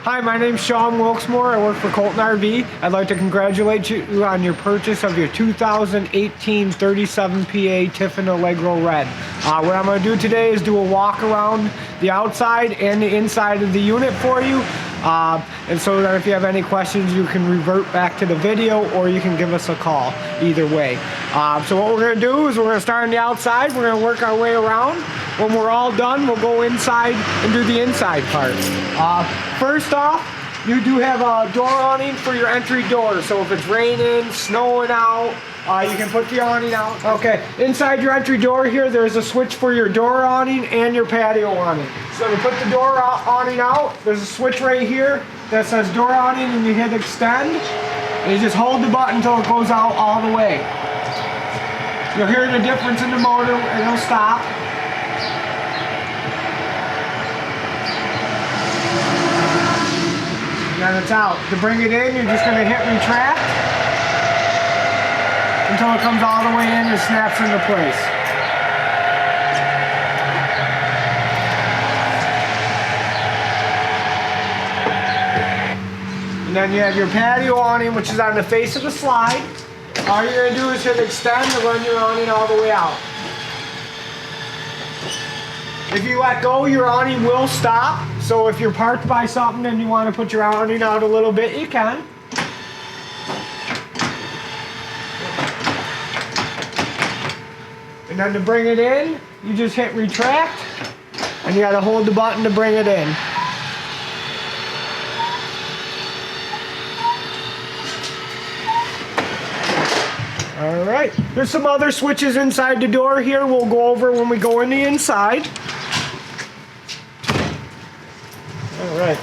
Hi, my name's Sean Wilkesmore. I work for Colton RV. I'd like to congratulate you on your purchase of your 2018 37 PA Tiffin Allegro Red. What I'm going to do today is do a walk around the outside and the inside of the unit for you. And so that if you have any questions, you can revert back to the video or you can give us a call, either way. So what we're going to do is we're going to start on the outside. We're going to work our way around. When we're all done, we'll go inside and do the inside part. First off, you do have a door awning for your entry door. So if it's raining, snowing out, you can put the awning out. Okay, inside your entry door here, there's a switch for your door awning and your patio awning. So to put the door awning out, there's a switch right here that says door awning, and you hit extend, and you just hold the button until it goes out all the way. You'll hear the difference in the motor, and it'll stop. And it's out. To bring it in, you're just going to hit retract until it comes all the way in and snaps into place. And then you have your patio awning, which is on the face of the slide. All you're going to do is hit extend to run your awning all the way out. If you let go, your awning will stop. So if you're parked by something and you want to put your awning out a little bit, you can. And then to bring it in, you just hit retract, and you got to hold the button to bring it in. All right, there's some other switches inside the door here we'll go over when we go in the inside. All right,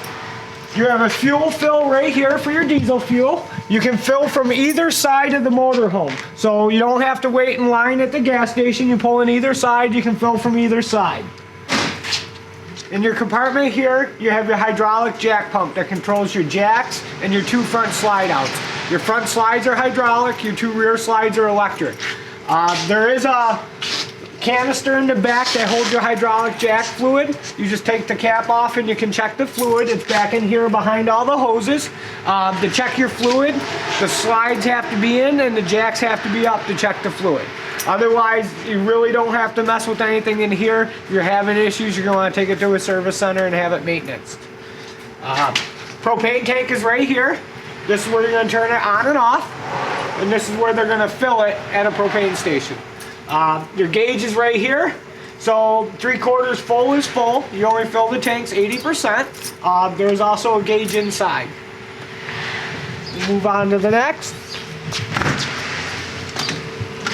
you have a fuel fill right here for your diesel fuel. You can fill from either side of the motorhome, so you don't have to wait in line at the gas station. You pull in either side, you can fill from either side. In your compartment here, you have your hydraulic jack pump that controls your jacks and your two front slide outs. Your front slides are hydraulic, your two rear slides are electric. There is a canister in the back that holds your hydraulic jack fluid. You just take the cap off and you can check the fluid. It's back in here behind all the hoses. To check your fluid, the slides have to be in and the jacks have to be up to check the fluid. Otherwise, you really don't have to mess with anything in here. If you're having issues, you're going to want to take it to a service center and have it maintained. Propane tank is right here. This is where you're going to turn it on and off, and this is where they're going to fill it at a propane station. Your gauge is right here. So 3/4 full is full. You only fill the tanks 80%. There's also a gauge inside. We'll move on to the next.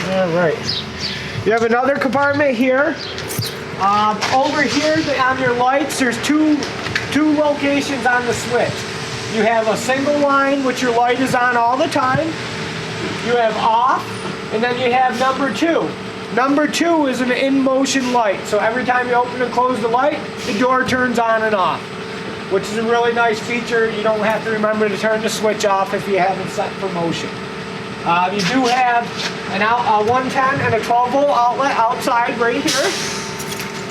All right. You have another compartment here. Over here on your lights, there's two locations on the switch. You have a single line, which your light is on all the time. You have off, and then you have number 2. Number 2 is an in-motion light. So every time you open and close the light, the door turns on and off, which is a really nice feature. You don't have to remember to turn the switch off if you haven't set for motion. You do have a 110 and a 12-volt outlet outside right here,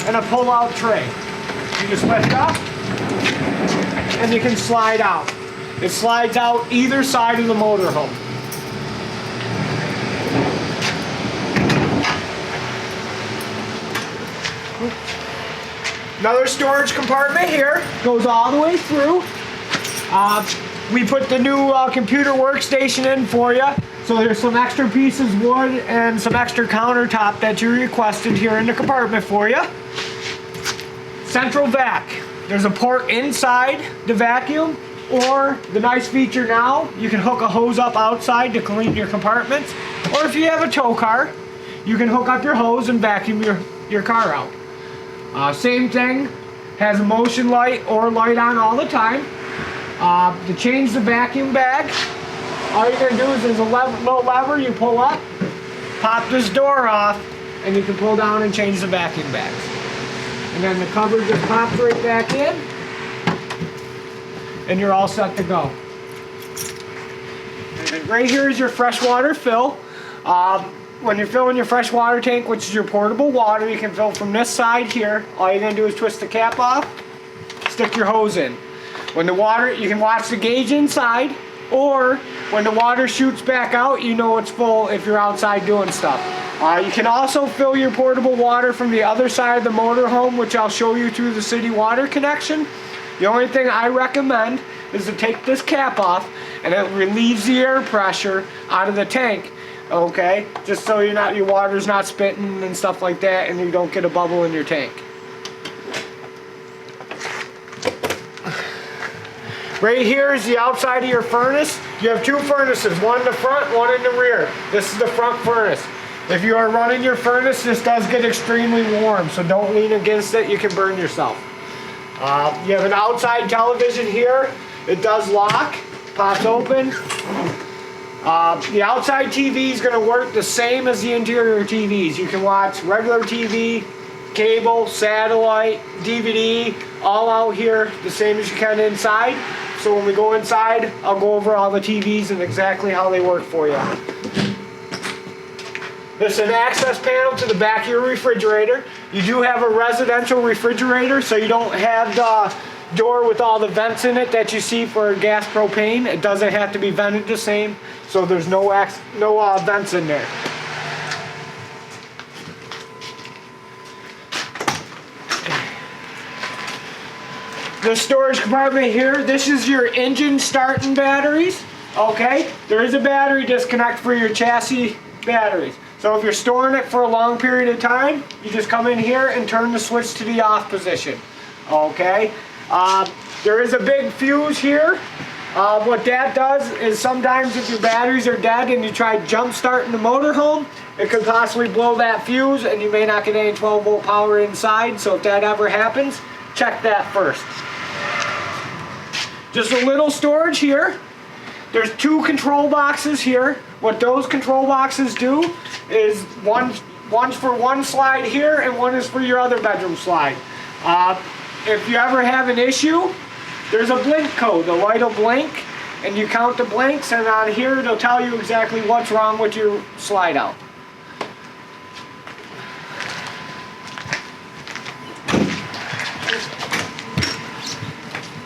and a pull-out tray. You just lift up, and you can slide out. It slides out either side of the motorhome. Another storage compartment here, goes all the way through. We put the new computer workstation in for you. So there's some extra pieces of wood and some extra countertop that you requested here in the compartment for you. Central vac. There's a port inside the vacuum, or the nice feature now, you can hook a hose up outside to clean your compartments. Or if you have a tow car, you can hook up your hose and vacuum your car out. Same thing, has a motion light or light on all the time. To change the vacuum bag, all you're going to do is there's a little lever you pull up, pop this door off, and you can pull down and change the vacuum bags. And then the cover just pops right back in, and you're all set to go. And right here is your freshwater fill. When you're filling your freshwater tank, which is your portable water, you can fill from this side here. All you're going to do is twist the cap off, stick your hose in. When the water, you can watch the gauge inside, or when the water shoots back out, you know it's full if you're outside doing stuff. You can also fill your portable water from the other side of the motorhome, which I'll show you through the city water connection. The only thing I recommend is to take this cap off, and it relieves the air pressure out of the tank. Okay, just so your water's not spitting and stuff like that, and you don't get a bubble in your tank. Right here is the outside of your furnace. You have two furnaces, one in the front, one in the rear. This is the front furnace. If you are running your furnace, this does get extremely warm, so don't lean against it, you can burn yourself. You have an outside television here. It does lock, pops open. The outside TV is going to work the same as the interior TVs. You can watch regular TV, cable, satellite, DVD, all out here, the same as you can inside. So when we go inside, I'll go over all the TVs and exactly how they work for you. This is an access panel to the back of your refrigerator. You do have a residential refrigerator, so you don't have the door with all the vents in it that you see for gas propane. It doesn't have to be vented the same, so there's no vents in there. The storage compartment here, this is your engine starting batteries. Okay, there is a battery disconnect for your chassis batteries. So if you're storing it for a long period of time, you just come in here and turn the switch to the off position. Okay, there is a big fuse here. What that does is sometimes if your batteries are dead and you try jump starting the motorhome, it could possibly blow that fuse and you may not get any 12 volt power inside. So if that ever happens, check that first. Just a little storage here. There's two control boxes here. What those control boxes do is one's for one slide here and one is for your other bedroom slide. If you ever have an issue, there's a blink code. The light will blink and you count the blinks, and on here it'll tell you exactly what's wrong with your slide out.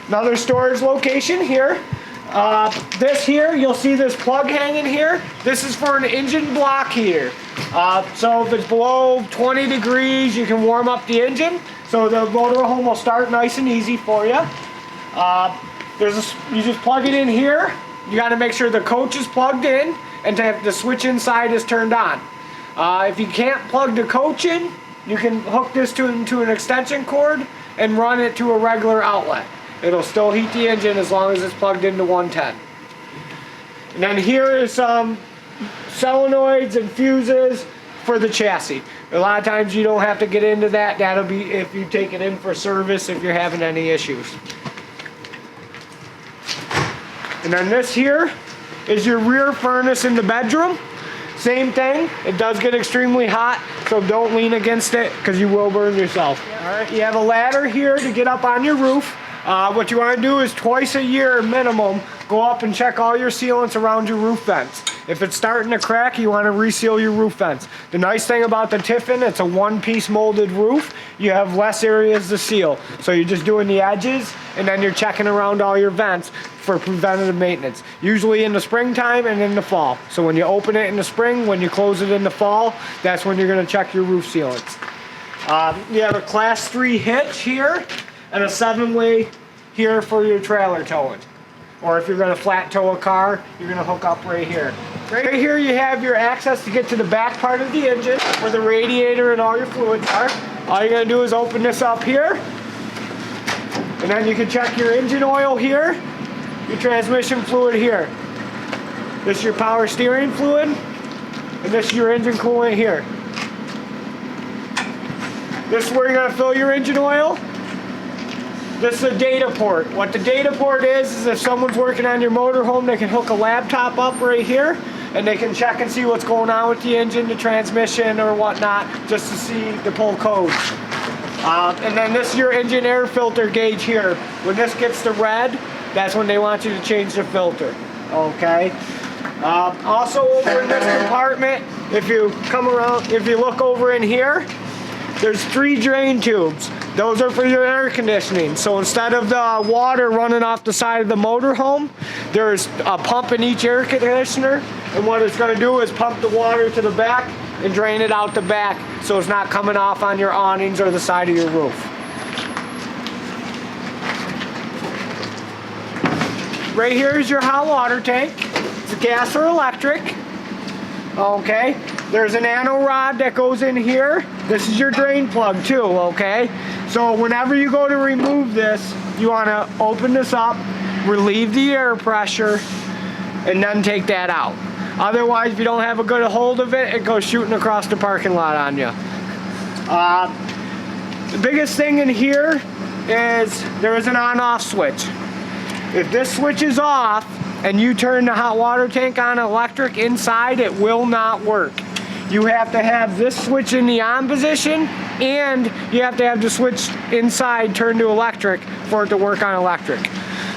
Another storage location here. This here, you'll see this plug hanging here. This is for an engine block heater. So if it's below 20 degrees, you can warm up the engine. So the motorhome will start nice and easy for you. You just plug it in here. You got to make sure the coach is plugged in and the switch inside is turned on. If you can't plug the coach in, you can hook this into an extension cord and run it to a regular outlet. It'll still heat the engine as long as it's plugged into 110. And then here is some solenoids and fuses for the chassis. A lot of times you don't have to get into that. That'll be if you take it in for service if you're having any issues. And then this here is your rear furnace in the bedroom. Same thing, it does get extremely hot, so don't lean against it because you will burn yourself. All right, you have a ladder here to get up on your roof. What you want to do is twice a year minimum, go up and check all your sealants around your roof vents. If it's starting to crack, you want to reseal your roof vents. The nice thing about the Tiffin, it's a one-piece molded roof. You have less areas to seal. So you're just doing the edges, and then you're checking around all your vents for preventative maintenance. Usually in the springtime and in the fall. So when you open it in the spring, when you close it in the fall, that's when you're going to check your roof sealants. You have a class 3 hitch here, and a 7-way here for your trailer towing. Or if you're going to flat tow a car, you're going to hook up right here. Right here you have your access to get to the back part of the engine where the radiator and all your fluids are. All you're going to do is open this up here, and then you can check your engine oil here, your transmission fluid here. This is your power steering fluid, and this is your engine coolant here. This is where you're going to fill your engine oil. This is a data port. What the data port is if someone's working on your motorhome, they can hook a laptop up right here and they can check and see what's going on with the engine, the transmission, or whatnot, just to see the pull codes. And then this is your engine air filter gauge here. When this gets to red, that's when they want you to change the filter. Okay. Also over in this compartment, if you come around, if you look over in here, there's 3 drain tubes. Those are for your air conditioning. So instead of the water running off the side of the motorhome, there's a pump in each air conditioner, and what it's going to do is pump the water to the back and drain it out the back so it's not coming off on your awnings or the side of your roof. Right here is your hot water tank. It's gas or electric. Okay, there's an anno rod that goes in here. This is your drain plug too, okay? So whenever you go to remove this, you want to open this up, relieve the air pressure, and then take that out. Otherwise, if you don't have a good hold of it, it goes shooting across the parking lot on you. The biggest thing in here is there is an on-off switch. If this switch is off and you turn the hot water tank on electric inside, it will not work. You have to have this switch in the on position, and you have to have the switch inside turned to electric for it to work on electric.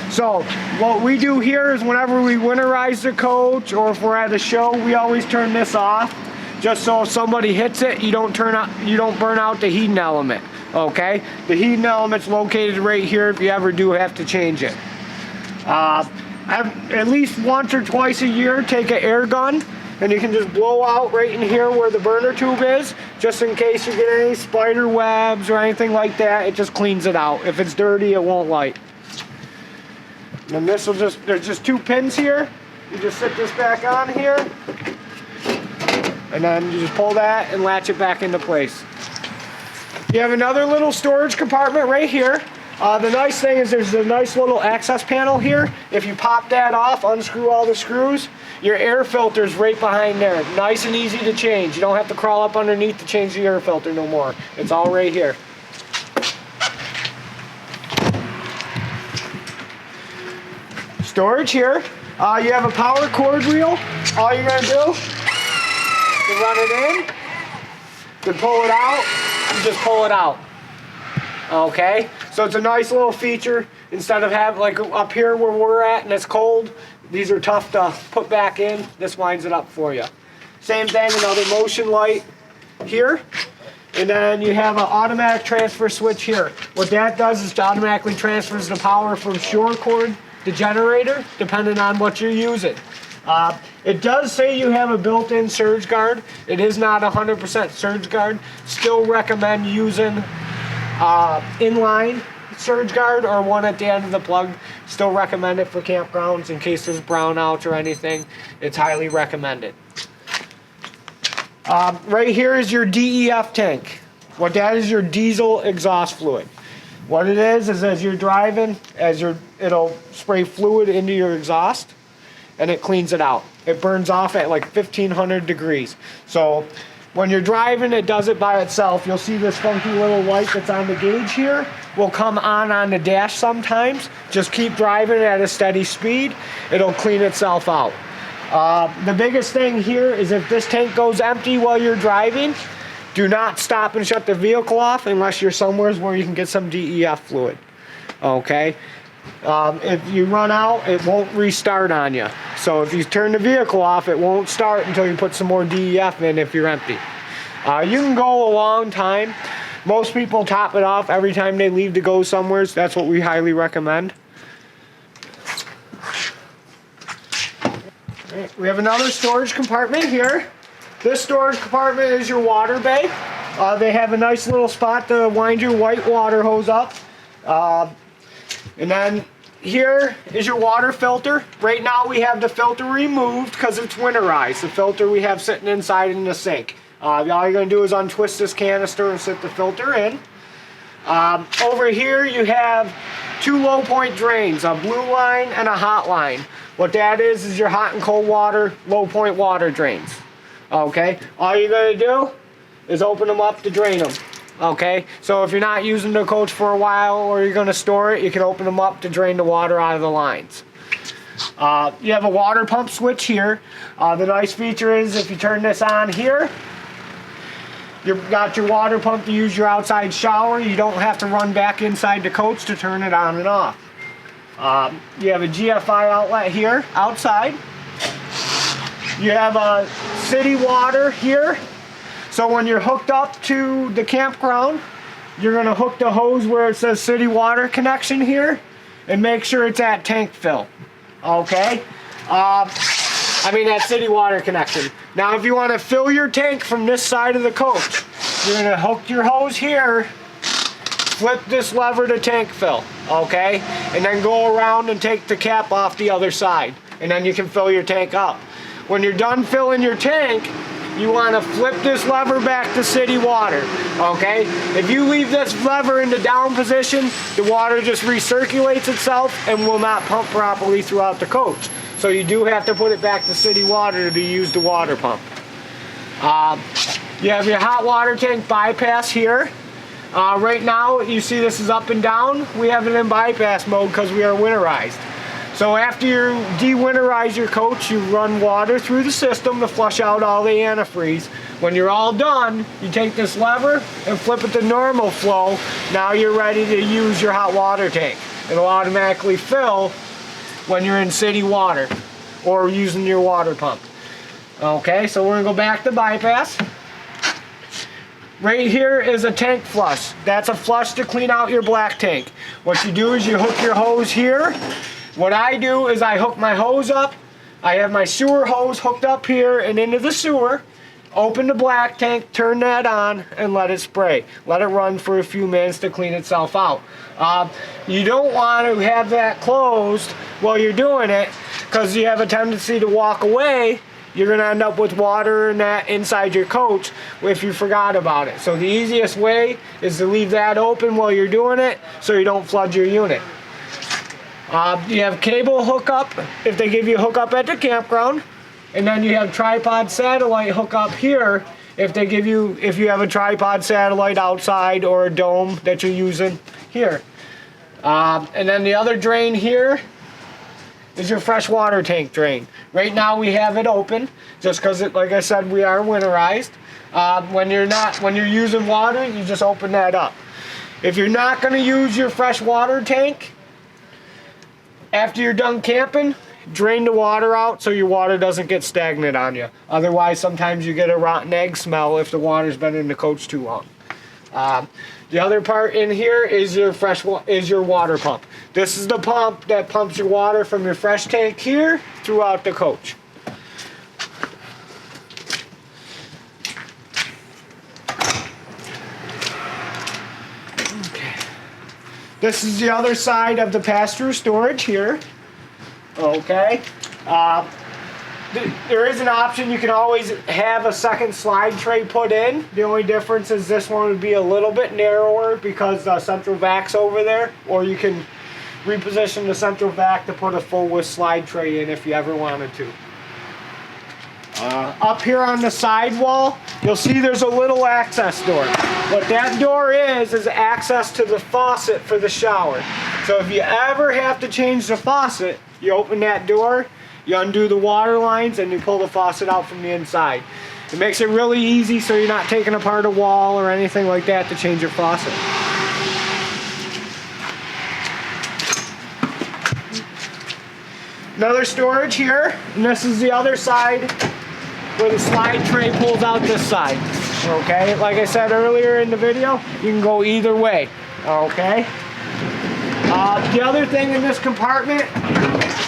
So what we do here is whenever we winterize the coach or if we're at a show, we always turn this off, just so if somebody hits it, you don't burn out the heating element. Okay, the heating element's located right here if you ever do have to change it. At least once or twice a year, take an air gun and you can just blow out right in here where the burner tube is, just in case you get any spider webs or anything like that. It just cleans it out. If it's dirty, it won't light. And this will there's just 2 pins here. You just sit this back on here, and then you just pull that and latch it back into place. You have another little storage compartment right here. The nice thing is there's a nice little access panel here. If you pop that off, unscrew all the screws, your air filter's right behind there. Nice and easy to change. You don't have to crawl up underneath to change the air filter no more. It's all right here. Storage here. You have a power cord reel. All you're going to do is run it in, then pull it out, and just pull it out. Okay, so it's a nice little feature. Instead of having, like up here where we're at and it's cold, these are tough to put back in. This winds it up for you. Same thing, another motion light here. And then you have an automatic transfer switch here. What that does is it automatically transfers the power from shore cord to generator, depending on what you're using. It does say you have a built-in surge guard. It is not 100% surge guard. Still recommend using inline surge guard or one at the end of the plug. Still recommend it for campgrounds in case there's brownouts or anything. It's highly recommended. Right here is your DEF tank. What that is, your diesel exhaust fluid. What it is as you're driving, it'll spray fluid into your exhaust and it cleans it out. It burns off at like 1500 degrees. So when you're driving, it does it by itself. You'll see this funky little light that's on the gauge here will come on the dash sometimes. Just keep driving at a steady speed. It'll clean itself out. The biggest thing here is if this tank goes empty while you're driving, do not stop and shut the vehicle off unless you're somewhere where you can get some DEF fluid. Okay? If you run out, it won't restart on you. So if you turn the vehicle off, it won't start until you put some more DEF in if you're empty. You can go a long time. Most people top it off every time they leave to go somewhere. So that's what we highly recommend. Right, we have another storage compartment here. This storage compartment is your water bay. They have a nice little spot to wind your white water hose up. And then here is your water filter. Right now we have the filter removed because it's winterized. The filter we have sitting inside in the sink. All you're going to do is untwist this canister and sit the filter in. Over here you have 2 low point drains, a blue line and a hot line. What that is your hot and cold water, low point water drains. Okay, all you're going to do is open them up to drain them. Okay, so if you're not using the coach for a while or you're going to store it, you can open them up to drain the water out of the lines. You have a water pump switch here. The nice feature is if you turn this on here, you've got your water pump to use your outside shower. You don't have to run back inside the coach to turn it on and off. You have a GFI outlet here outside. You have a city water here. So when you're hooked up to the campground, you're going to hook the hose where it says city water connection here and make sure it's at tank fill. Okay? That city water connection. Now if you want to fill your tank from this side of the coach, you're going to hook your hose here, flip this lever to tank fill, okay? And then go around and take the cap off the other side, and then you can fill your tank up. When you're done filling your tank, you want to flip this lever back to city water, okay? If you leave this lever in the down position, the water just recirculates itself and will not pump properly throughout the coach. So you do have to put it back to city water to use the water pump. You have your hot water tank bypass here. Right now, you see this is up and down. We have it in bypass mode because we are winterized. So after you de-winterize your coach, you run water through the system to flush out all the antifreeze. When you're all done, you take this lever and flip it to normal flow. Now you're ready to use your hot water tank. It'll automatically fill when you're in city water or using your water pump. Okay, so we're gonna go back to bypass. Right here is a tank flush. That's a flush to clean out your black tank. What you do is you hook your hose here. What I do is I hook my hose up. I have my sewer hose hooked up here and into the sewer. Open the black tank, turn that on, and let it spray. Let it run for a few minutes to clean itself out. You don't want to have that closed while you're doing it because you have a tendency to walk away. You're going to end up with water and that inside your coach if you forgot about it. So the easiest way is to leave that open while you're doing it so you don't flood your unit. You have cable hookup if they give you a hookup at the campground. And then you have tripod satellite hookup here if you have a tripod satellite outside or a dome that you're using here. And then the other drain here is your fresh water tank drain. Right now we have it open just because, like I said, we are winterized. When you're using water, you just open that up. If you're not going to use your fresh water tank after you're done camping, drain the water out so your water doesn't get stagnant on you. Otherwise, sometimes you get a rotten egg smell if the water's been in the coach too long. The other part in here is your water pump. This is the pump that pumps your water from your fresh tank here throughout the coach. Okay. This is the other side of the pass-through storage here. Okay. There is an option. You can always have a second slide tray put in. The only difference is this one would be a little bit narrower because the central vac's over there, or you can reposition the central vac to put a full width slide tray in if you ever wanted to. Up here on the side wall, you'll see there's a little access door. What that door is access to the faucet for the shower. So if you ever have to change the faucet, you open that door, you undo the water lines, and you pull the faucet out from the inside. It makes it really easy so you're not taking apart a wall or anything like that to change your faucet. Another storage here, and this is the other side where the slide tray pulls out this side. Okay, like I said earlier in the video, you can go either way. Okay. The other thing in this compartment,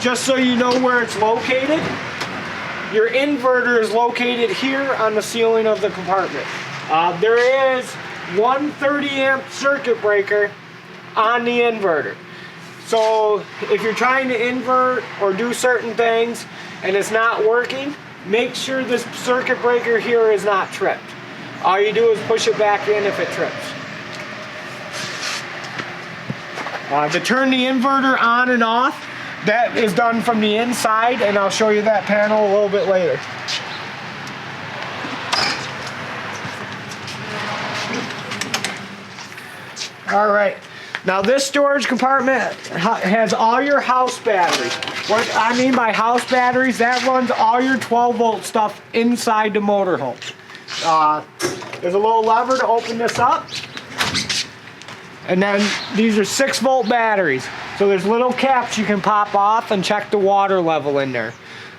just so you know where it's located, your inverter is located here on the ceiling of the compartment. There is one 30 amp circuit breaker on the inverter. So if you're trying to invert or do certain things and it's not working, make sure this circuit breaker here is not tripped. All you do is push it back in if it trips. To turn the inverter on and off, that is done from the inside, and I'll show you that panel a little bit later. All right, now this storage compartment has all your house batteries. What I mean by house batteries, that runs all your 12 volt stuff inside the motorhome. There's a little lever to open this up. And then these are 6 volt batteries. So there's little caps you can pop off and check the water level in there.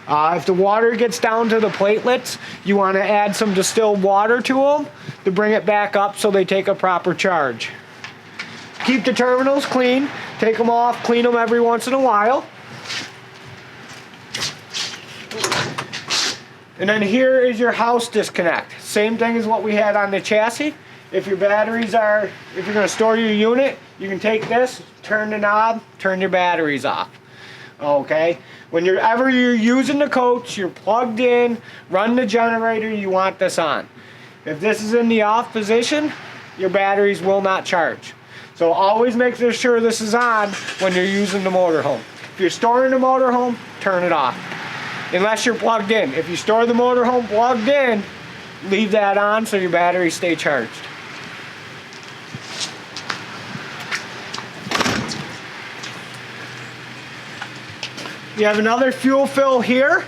If the water gets down to the platelets, you want to add some distilled water to them to bring it back up so they take a proper charge. keep the terminals clean. Take them off, clean them every once in a while. And then here is your house disconnect. Same thing as what we had on the chassis. If your batteries are, if you're going to store your unit, you can take this, turn the knob, turn your batteries off. Okay? Whenever you're using the coach, you're plugged in, run the generator, you want this on. If this is in the off position, your batteries will not charge. So always make sure this is on when you're using the motorhome. If you're storing the motorhome, turn it off. Unless you're plugged in. If you store the motorhome plugged in, leave that on so your batteries stay charged. You have another fuel fill here.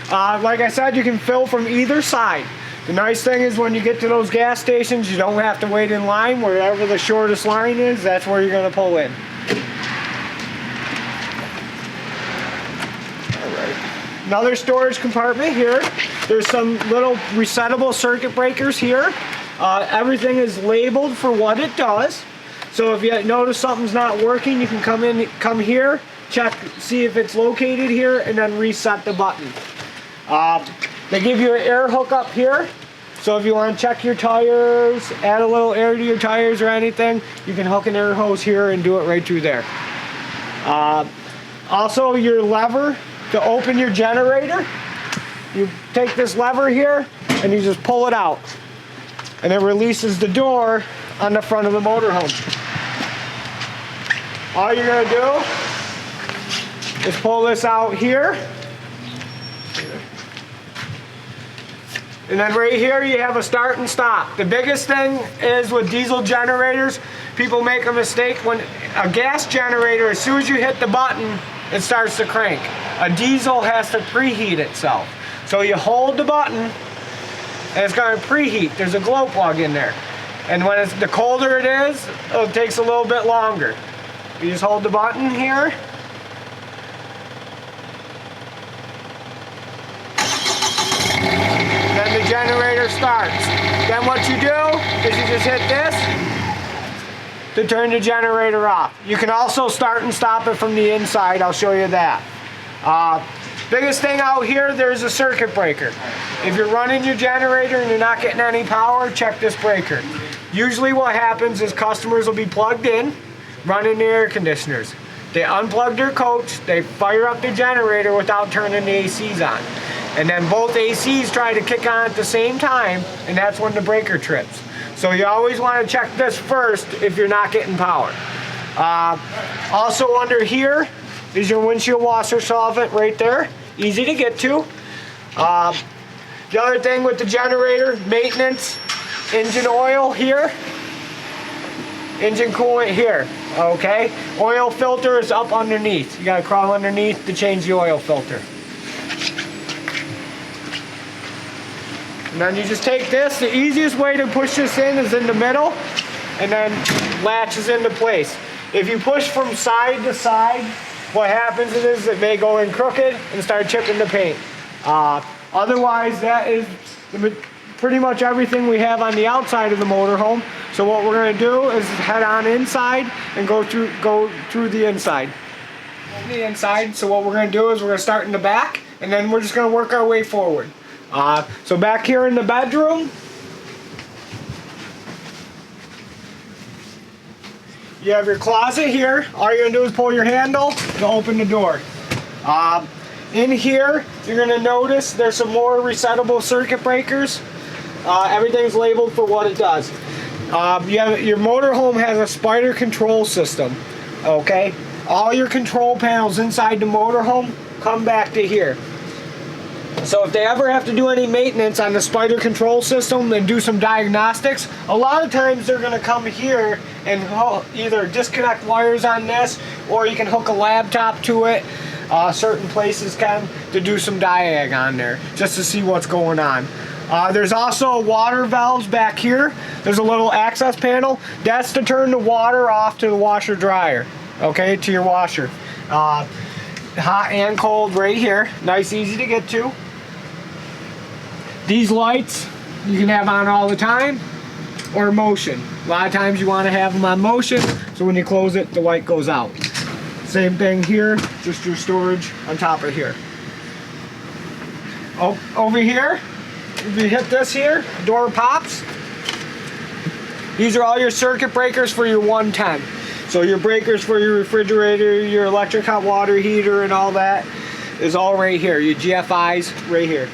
Like I said, you can fill from either side. The nice thing is when you get to those gas stations, you don't have to wait in line. Wherever the shortest line is, that's where you're going to pull in. Another storage compartment here. There's some little resettable circuit breakers here. Everything is labeled for what it does. So if you notice something's not working, you can come here, check, see if it's located here, and then reset the button. They give you an air hookup here. So if you want to check your tires, add a little air to your tires or anything, you can hook an air hose here and do it right through there. Also, your lever to open your generator, you take this lever here and you just pull it out, and it releases the door on the front of the motorhome. All you're going to do is pull this out here, and then right here you have a start and stop. The biggest thing is with diesel generators, people make a mistake. When a gas generator, as soon as you hit the button, it starts to crank. A diesel has to preheat itself. So you hold the button and it's going to preheat. There's a glow plug in there. And when the colder it is, it takes a little bit longer. You just hold the button here. Then the generator starts. Then what you do is you just hit this to turn the generator off. You can also start and stop it from the inside. I'll show you that. Biggest thing out here, there's a circuit breaker. If you're running your generator and you're not getting any power, check this breaker. Usually what happens is customers will be plugged in, running the air conditioners. They unplug their coach, they fire up their generator without turning the ACs on. And then both ACs try to kick on at the same time, and that's when the breaker trips. So you always want to check this first if you're not getting power. Also under here is your windshield washer solvent right there. Easy to get to. The other thing with the generator, maintenance, engine oil here, engine coolant here, okay? Oil filter is up underneath. You gotta crawl underneath to change the oil filter. And then you just take this. The easiest way to push this in is in the middle, and then latches into place. If you push from side to side, what happens is it may go in crooked and start chipping the paint. Otherwise, that is pretty much everything we have on the outside of the motorhome. So what we're going to do is head on inside and go through the inside. So what we're going to do is we're going to start in the back, and then we're just going to work our way forward. So back here in the bedroom, you have your closet here. All you're going to do is pull your handle to open the door. In here, you're going to notice there's some more resettable circuit breakers. Everything's labeled for what it does. Your motorhome has a spider control system. Okay? All your control panels inside the motorhome come back to here. So if they ever have to do any maintenance on the spider control system and do some diagnostics, a lot of times they're going to come here and either disconnect wires on this, or you can hook a laptop to it. Certain places can, to do some diag on there, just to see what's going on. There's also water valves back here. There's a little access panel. That's to turn the water off to the washer dryer, okay, to your washer. Hot and cold right here. Nice, easy to get to. These lights you can have on all the time or motion. A lot of times you want to have them on motion so when you close it, the light goes out. Same thing here, just your storage on top of here. Oh, over here, if you hit this here, door pops. These are all your circuit breakers for your 110. So your breakers for your refrigerator, your electric hot water heater and all that is all right here. Your GFI's right here.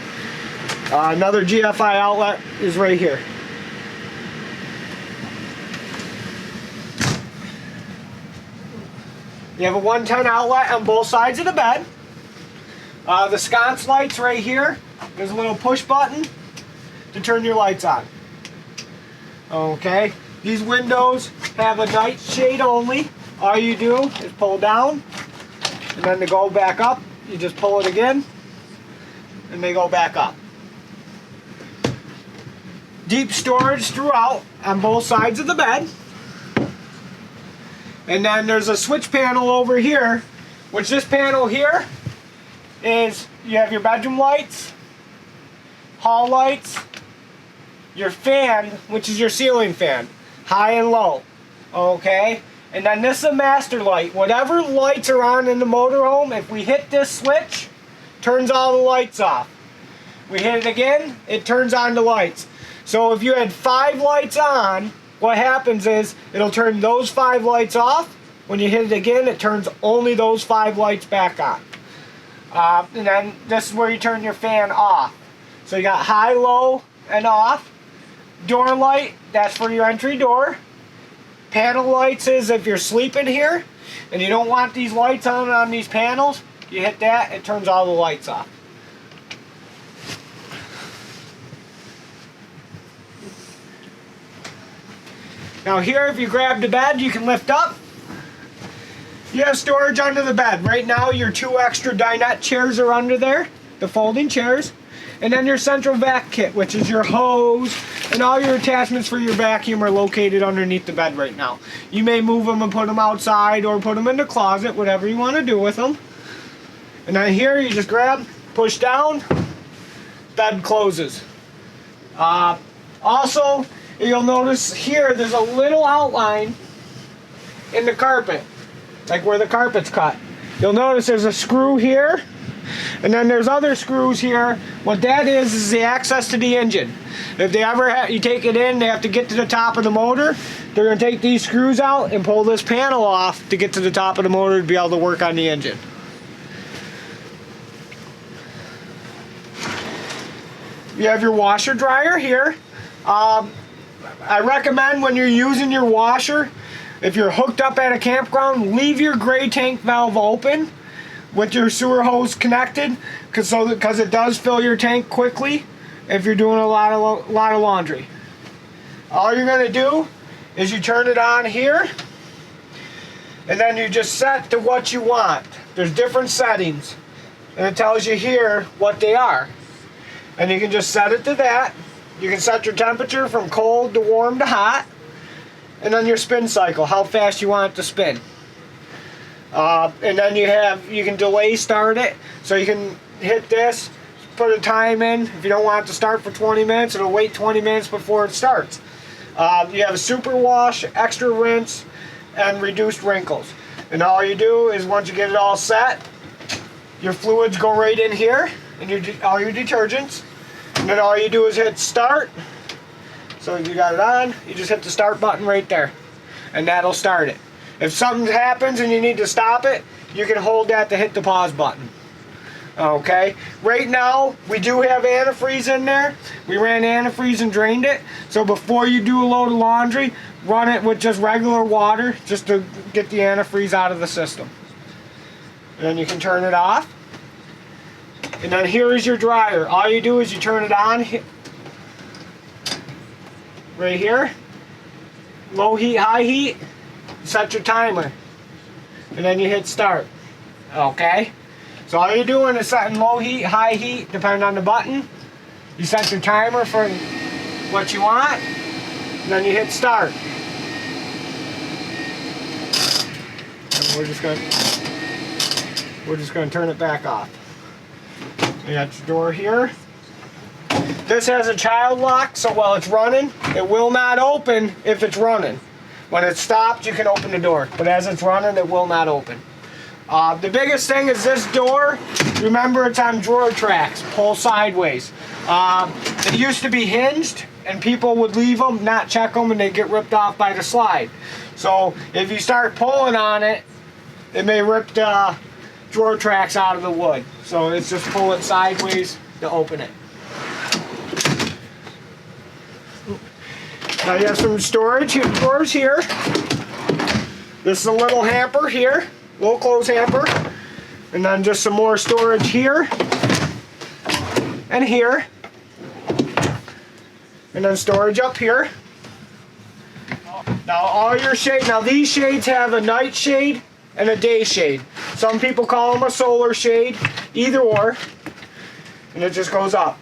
Another GFI outlet is right here. You have a 110 outlet on both sides of the bed. The sconce lights right here. There's a little push button to turn your lights on. Okay, these windows have a night shade only. All you do is pull down, and then to go back up, you just pull it again, and they go back up. Deep storage throughout on both sides of the bed. And then there's a switch panel over here, which this panel here is, you have your bedroom lights, hall lights, your fan, which is your ceiling fan, high and low, okay? And then this is a master light. Whatever lights are on in the motorhome, if we hit this switch, turns all the lights off. We hit it again, it turns on the lights. So if you had 5 lights on, what happens is it'll turn those 5 lights off. When you hit it again, it turns only those 5 lights back on. And then this is where you turn your fan off. So you got high, low, and off. Door light, that's for your entry door. Panel lights is if you're sleeping here and you don't want these lights on these panels, you hit that, it turns all the lights off. Now here, if you grab the bed, you can lift up. You have storage under the bed. Right now, your 2 extra dinette chairs are under there, the folding chairs. And then your central vac kit, which is your hose, and all your attachments for your vacuum are located underneath the bed right now. You may move them and put them outside or put them in the closet, whatever you want to do with them. And then here, you just grab, push down, bed closes. Also, you'll notice here there's a little outline in the carpet, like where the carpet's cut. You'll notice there's a screw here, and then there's other screws here. What that is the access to the engine. If they ever you take it in, they have to get to the top of the motor. They're going to take these screws out and pull this panel off to get to the top of the motor to be able to work on the engine. You have your washer dryer here. I recommend when you're using your washer, if you're hooked up at a campground, leave your gray tank valve open with your sewer hose connected, because it does fill your tank quickly if you're doing a lot of laundry. All you're going to do is you turn it on here, and then you just set to what you want. There's different settings, and it tells you here what they are. And you can just set it to that. You can set your temperature from cold to warm to hot, and then your spin cycle, how fast you want it to spin. And then you can delay start it, so you can hit this, put a time in. If you don't want it to start for 20 minutes, it'll wait 20 minutes before it starts. You have a super wash, extra rinse, and reduced wrinkles. And all you do is once you get it all set, your fluids go right in here, and all your detergents. And then all you do is hit start. So if you got it on, you just hit the start button right there, and that'll start it. If something happens and you need to stop it, you can hold that to hit the pause button. Okay, right now we do have antifreeze in there. We ran antifreeze and drained it. So before you do a load of laundry, run it with just regular water just to get the antifreeze out of the system. And then you can turn it off. And then here is your dryer. All you do is you turn it on right here. Low heat, high heat. Set your timer. And then you hit start. Okay? So all you're doing is setting low heat, high heat, depending on the button. You set your timer for what you want. And then you hit start. And we're just going to turn it back off. You got your door here. This has a child lock, so while it's running, it will not open if it's running. When it's stopped, you can open the door, but as it's running, it will not open. The biggest thing is this door. Remember, it's on drawer tracks, pull sideways. It used to be hinged, and people would leave them, not check them, and they get ripped off by the slide. So if you start pulling on it, it may rip the drawer tracks out of the wood. So it's just pull it sideways to open it. Now you have some storage drawers here. This is a little hamper here, little clothes hamper. And then just some more storage here and here. And then storage up here. Now all your shade, now these shades have a night shade and a day shade. Some people call them a solar shade, either or. And it just goes up.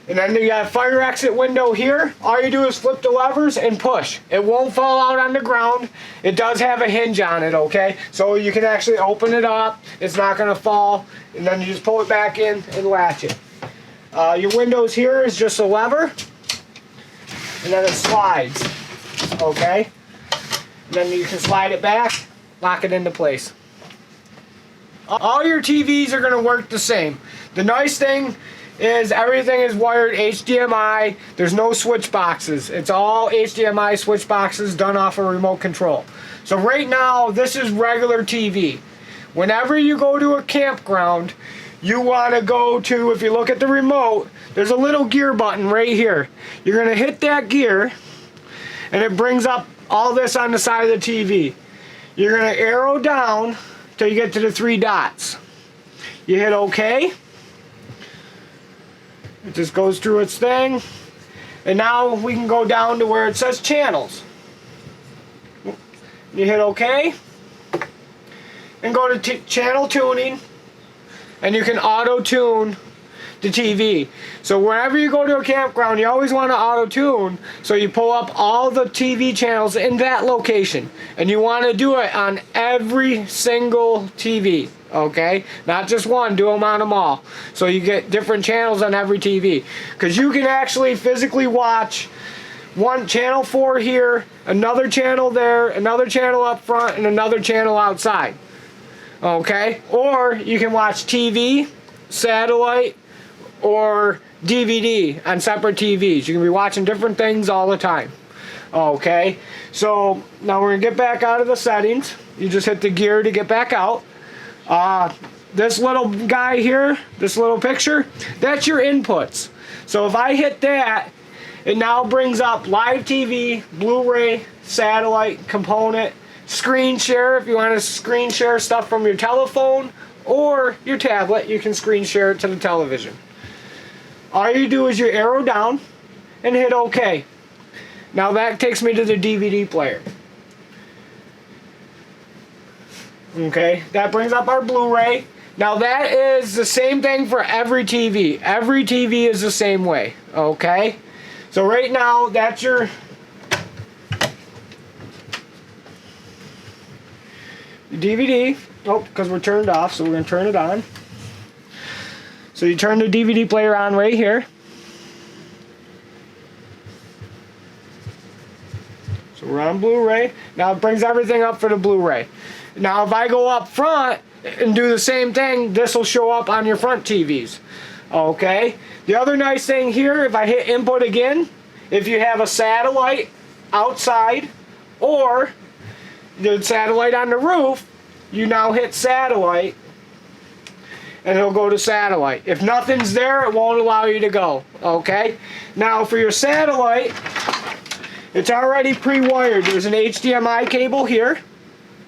And then you got a fire exit window here. All you do is flip the levers and push. It won't fall out on the ground. It does have a hinge on it, okay? So you can actually open it up. It's not gonna fall. And then you just pull it back in and latch it. Your windows here is just a lever. And then it slides, okay? And then you can slide it back, lock it into place. All your TVs are gonna work the same. The nice thing is everything is wired HDMI. There's no switch boxes. It's all HDMI switch boxes done off a remote control. So right now, this is regular TV. Whenever you go to a campground, you want to go to, if you look at the remote, there's a little gear button right here. You're going to hit that gear, and it brings up all this on the side of the TV. You're going to arrow down till you get to the 3 dots. You hit OK. It just goes through its thing, and now we can go down to where it says channels. You hit OK, and go to channel tuning, and you can auto tune the TV. So whenever you go to a campground, you always want to auto tune, so you pull up all the TV channels in that location, and you want to do it on every single TV. Okay, not just one, do them on them all, so you get different channels on every TV, because you can actually physically watch one channel 4 here, another channel there, another channel up front, and another channel outside. Okay, or you can watch TV, satellite, or DVD on separate TVs. You can be watching different things all the time. Okay, so now we're gonna get back out of the settings. You just hit the gear to get back out. This little guy here, this little picture, that's your inputs. So if I hit that, it now brings up live TV, Blu-ray, satellite, component, screen share. If you want to screen share stuff from your telephone or your tablet, you can screen share it to the television. All you do is you arrow down and hit OK. Now that takes me to the DVD player. Okay, that brings up our Blu-ray. Now that is the same thing for every TV. Every TV is the same way, okay? So right now, that's your DVD. Oh, because we're turned off, so we're going to turn it on. So you turn the DVD player on right here. So we're on Blu-ray. Now it brings everything up for the Blu-ray. Now if I go up front and do the same thing, this will show up on your front TVs. Okay? The other nice thing here, if I hit input again, if you have a satellite outside or the satellite on the roof, you now hit satellite and it'll go to satellite. If nothing's there, it won't allow you to go. Okay? Now for your satellite, it's already pre-wired. There's an HDMI cable here.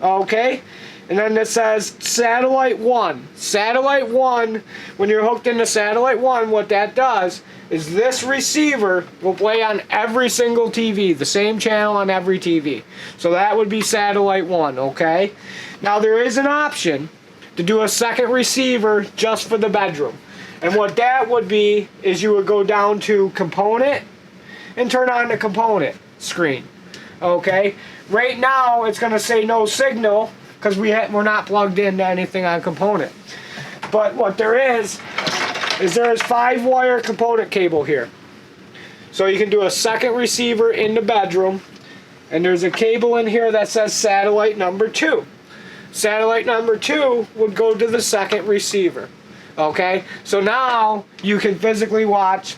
Okay, and then it says satellite 1. Satellite 1, when you're hooked into satellite 1, what that does is this receiver will play on every single TV, the same channel on every TV. So that would be satellite 1, okay? Now there is an option to do a second receiver just for the bedroom. And what that would be is you would go down to component and turn on the component screen. Okay, right now it's going to say no signal because we're not plugged into anything on component. But what there is there is 5-wire component cable here. So you can do a second receiver in the bedroom, and there's a cable in here that says satellite number 2. Satellite number 2 would go to the second receiver. Okay, so now you can physically watch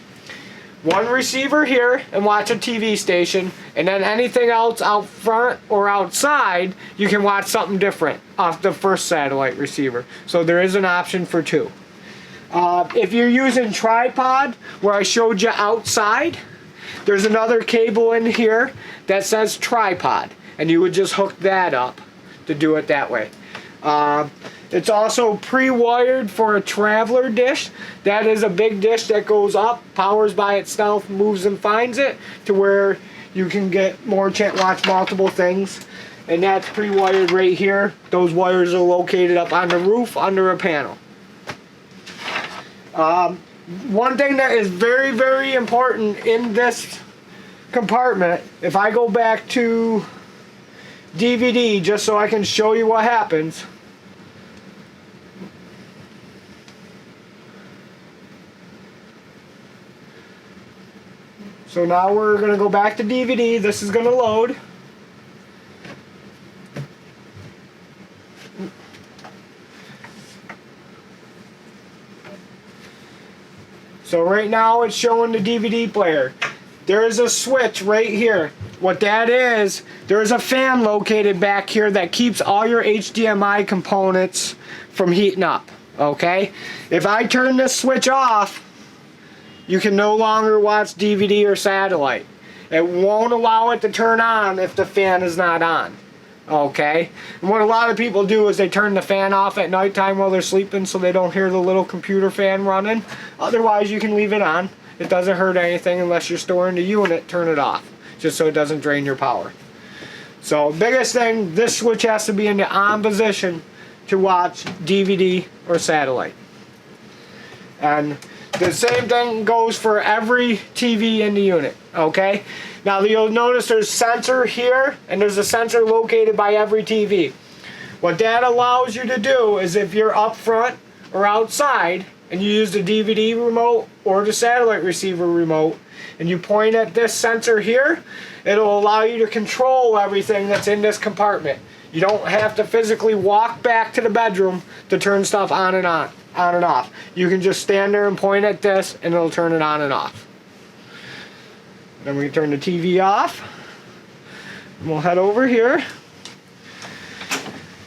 one receiver here and watch a TV station, and then anything else out front or outside, you can watch something different off the first satellite receiver. So there is an option for 2. If you're using tripod, where I showed you outside, there's another cable in here that says tripod, and you would just hook that up to do it that way. It's also pre-wired for a traveler dish. That is a big dish that goes up, powers by itself, moves and finds it to where you can get watch multiple things. And that's pre-wired right here. Those wires are located up on the roof under a panel. One thing that is very, very important in this compartment, if I go back to DVD just so I can show you what happens. So now we're going to go back to DVD. This is going to load. So right now it's showing the DVD player. There is a switch right here. What that is, there's a fan located back here that keeps all your HDMI components from heating up. Okay? If I turn this switch off, you can no longer watch DVD or satellite. It won't allow it to turn on if the fan is not on. Okay? And what a lot of people do is they turn the fan off at nighttime while they're sleeping so they don't hear the little computer fan running. Otherwise, you can leave it on. It doesn't hurt anything unless you're storing the unit. Turn it off, just so it doesn't drain your power. So, biggest thing, this switch has to be in the on position to watch DVD or satellite. And the same thing goes for every TV in the unit, okay? Now you'll notice there's a sensor here, and there's a sensor located by every TV. What that allows you to do is if you're up front or outside, and you use the DVD remote or the satellite receiver remote, and you point at this sensor here, it'll allow you to control everything that's in this compartment. You don't have to physically walk back to the bedroom to turn stuff on and off. You can just stand there and point at this, and it'll turn it on and off. Then we turn the TV off. And we'll head over here.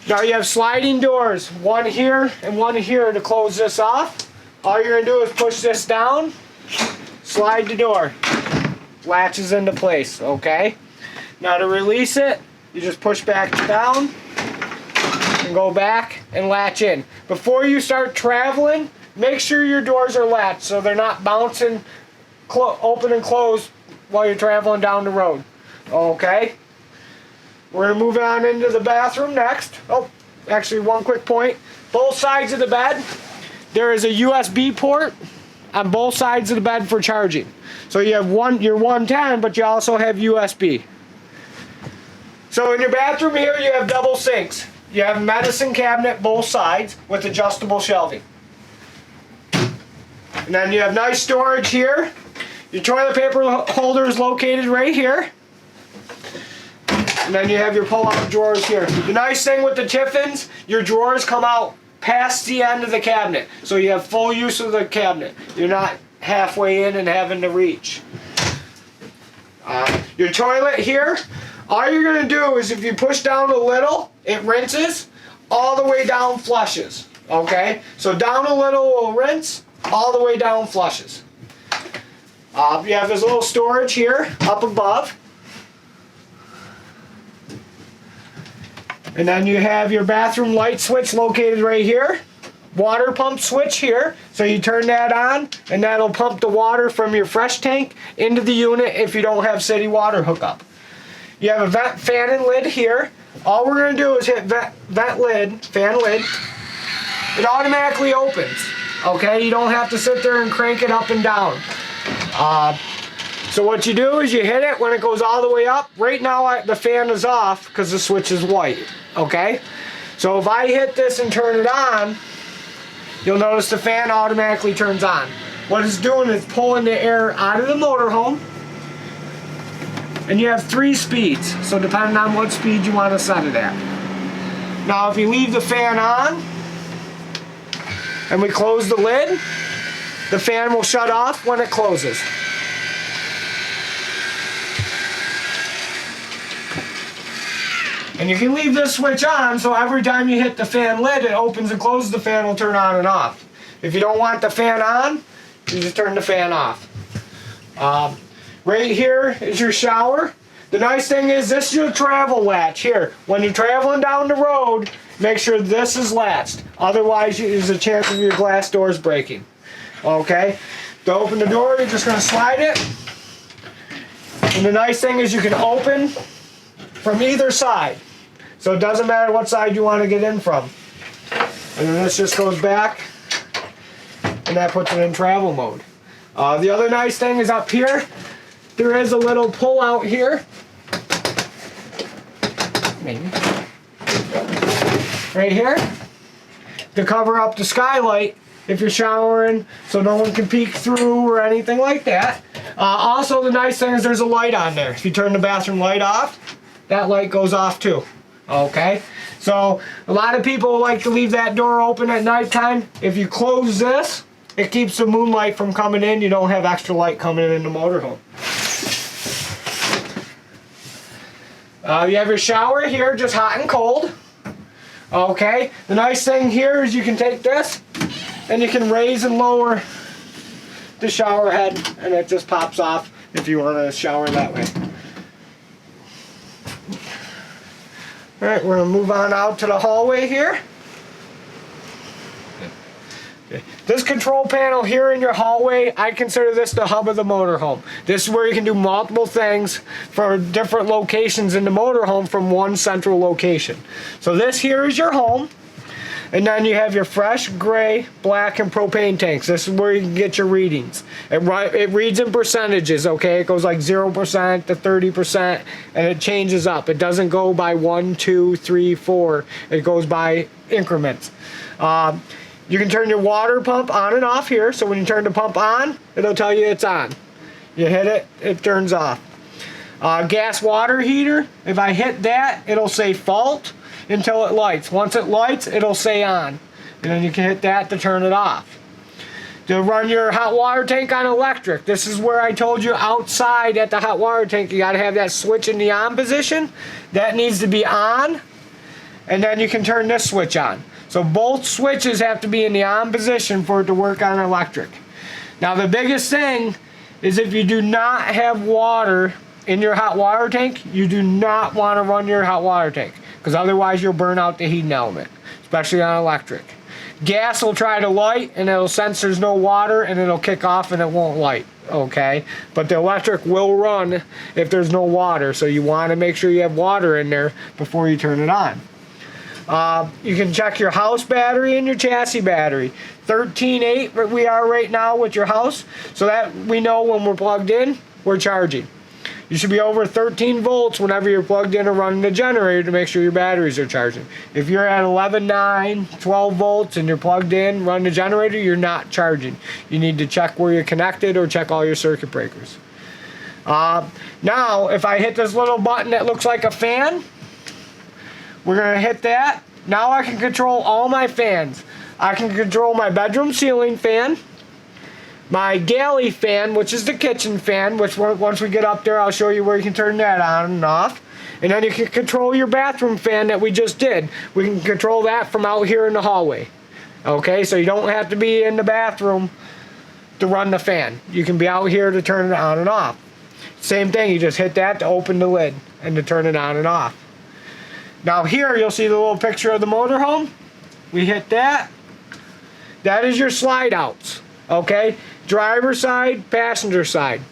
Now you have sliding doors, one here and one here to close this off. All you're going to do is push this down, slide the door, latches into place, okay? Now to release it, you just push back down and go back and latch in. Before you start traveling, make sure your doors are latched so they're not bouncing open and closed while you're traveling down the road. Okay? We're going to move on into the bathroom next. Oh, actually one quick point. Both sides of the bed, there is a USB port on both sides of the bed for charging. So you have your 110, but you also have USB. So in your bathroom here, you have double sinks. You have a medicine cabinet both sides with adjustable shelving. And then you have nice storage here. Your toilet paper holder is located right here. And then you have your pull-out drawers here. The nice thing with the Tiffins, your drawers come out past the end of the cabinet. So you have full use of the cabinet. You're not halfway in and having to reach. Your toilet here, all you're going to do is if you push down a little, it rinses, all the way down flushes. Okay? So down a little will rinse, all the way down flushes. You have this little storage here up above. And then you have your bathroom light switch located right here. Water pump switch here. So you turn that on and that'll pump the water from your fresh tank into the unit if you don't have city water hookup. You have a vent fan and lid here. All we're going to do is hit fan lid. It automatically opens. Okay, you don't have to sit there and crank it up and down. So what you do is you hit it when it goes all the way up. Right now the fan is off because the switch is white. Okay? So if I hit this and turn it on, you'll notice the fan automatically turns on. What it's doing is pulling the air out of the motorhome and you have 3 speeds, so depending on what speed you want to set it at. Now if you leave the fan on and we close the lid, the fan will shut off when it closes. And you can leave this switch on, so every time you hit the fan lid, it opens and closes. The fan will turn on and off. If you don't want the fan on, you just turn the fan off. Right here is your shower. The nice thing is this is your travel latch here. When you're traveling down the road, make sure this is latched. Otherwise, there's a chance of your glass doors breaking. Okay? To open the door, you're just going to slide it. And the nice thing is you can open from either side. So it doesn't matter what side you want to get in from. And then this just goes back, and that puts it in travel mode. The other nice thing is up here, there is a little pull out here. Maybe. Right here. To cover up the skylight if you're showering, so no one can peek through or anything like that. Also, the nice thing is there's a light on there. If you turn the bathroom light off, that light goes off too. Okay? So, a lot of people like to leave that door open at nighttime. If you close this, it keeps the moonlight from coming in. You don't have extra light coming in the motorhome. You have your shower here, just hot and cold. Okay? The nice thing here is you can take this and you can raise and lower the shower head, and it just pops off if you want to shower that way. Alright, we're going to move on out to the hallway here. Okay. This control panel here in your hallway, I consider this the hub of the motorhome. This is where you can do multiple things for different locations in the motorhome from one central location. So this here is your home. And then you have your fresh, gray, black, and propane tanks. This is where you can get your readings. It reads in percentages, okay? It goes like 0% to 30%, and it changes up. It doesn't go by 1, 2, 3, 4. It goes by increments. You can turn your water pump on and off here. So when you turn the pump on, it'll tell you it's on. You hit it, it turns off. Gas water heater, if I hit that, it'll say fault until it lights. Once it lights, it'll say on. And then you can hit that to turn it off. To run your hot water tank on electric, this is where I told you outside at the hot water tank, you gotta have that switch in the on position. That needs to be on, and then you can turn this switch on. So both switches have to be in the on position for it to work on electric. Now the biggest thing is if you do not have water in your hot water tank, you do not want to run your hot water tank, because otherwise you'll burn out the heating element, especially on electric. Gas will try to light, and it'll sense there's no water, and it'll kick off and it won't light, okay? But the electric will run if there's no water, so you want to make sure you have water in there before you turn it on. You can check your house battery and your chassis battery. 13.8 we are right now with your house, so that we know when we're plugged in, we're charging. You should be over 13 volts whenever you're plugged in or running the generator to make sure your batteries are charging. If you're at 11.9, 12 volts and you're plugged in, run the generator, you're not charging. You need to check where you're connected or check all your circuit breakers. Now, if I hit this little button that looks like a fan, we're going to hit that. Now I can control all my fans. I can control my bedroom ceiling fan, my galley fan, which is the kitchen fan, which once we get up there, I'll show you where you can turn that on and off. And then you can control your bathroom fan that we just did. We can control that from out here in the hallway. Okay, so you don't have to be in the bathroom to run the fan. You can be out here to turn it on and off. Same thing, you just hit that to open the lid and to turn it on and off. Now here you'll see the little picture of the motorhome. We hit that. That is your slide outs. Okay, driver side, passenger side.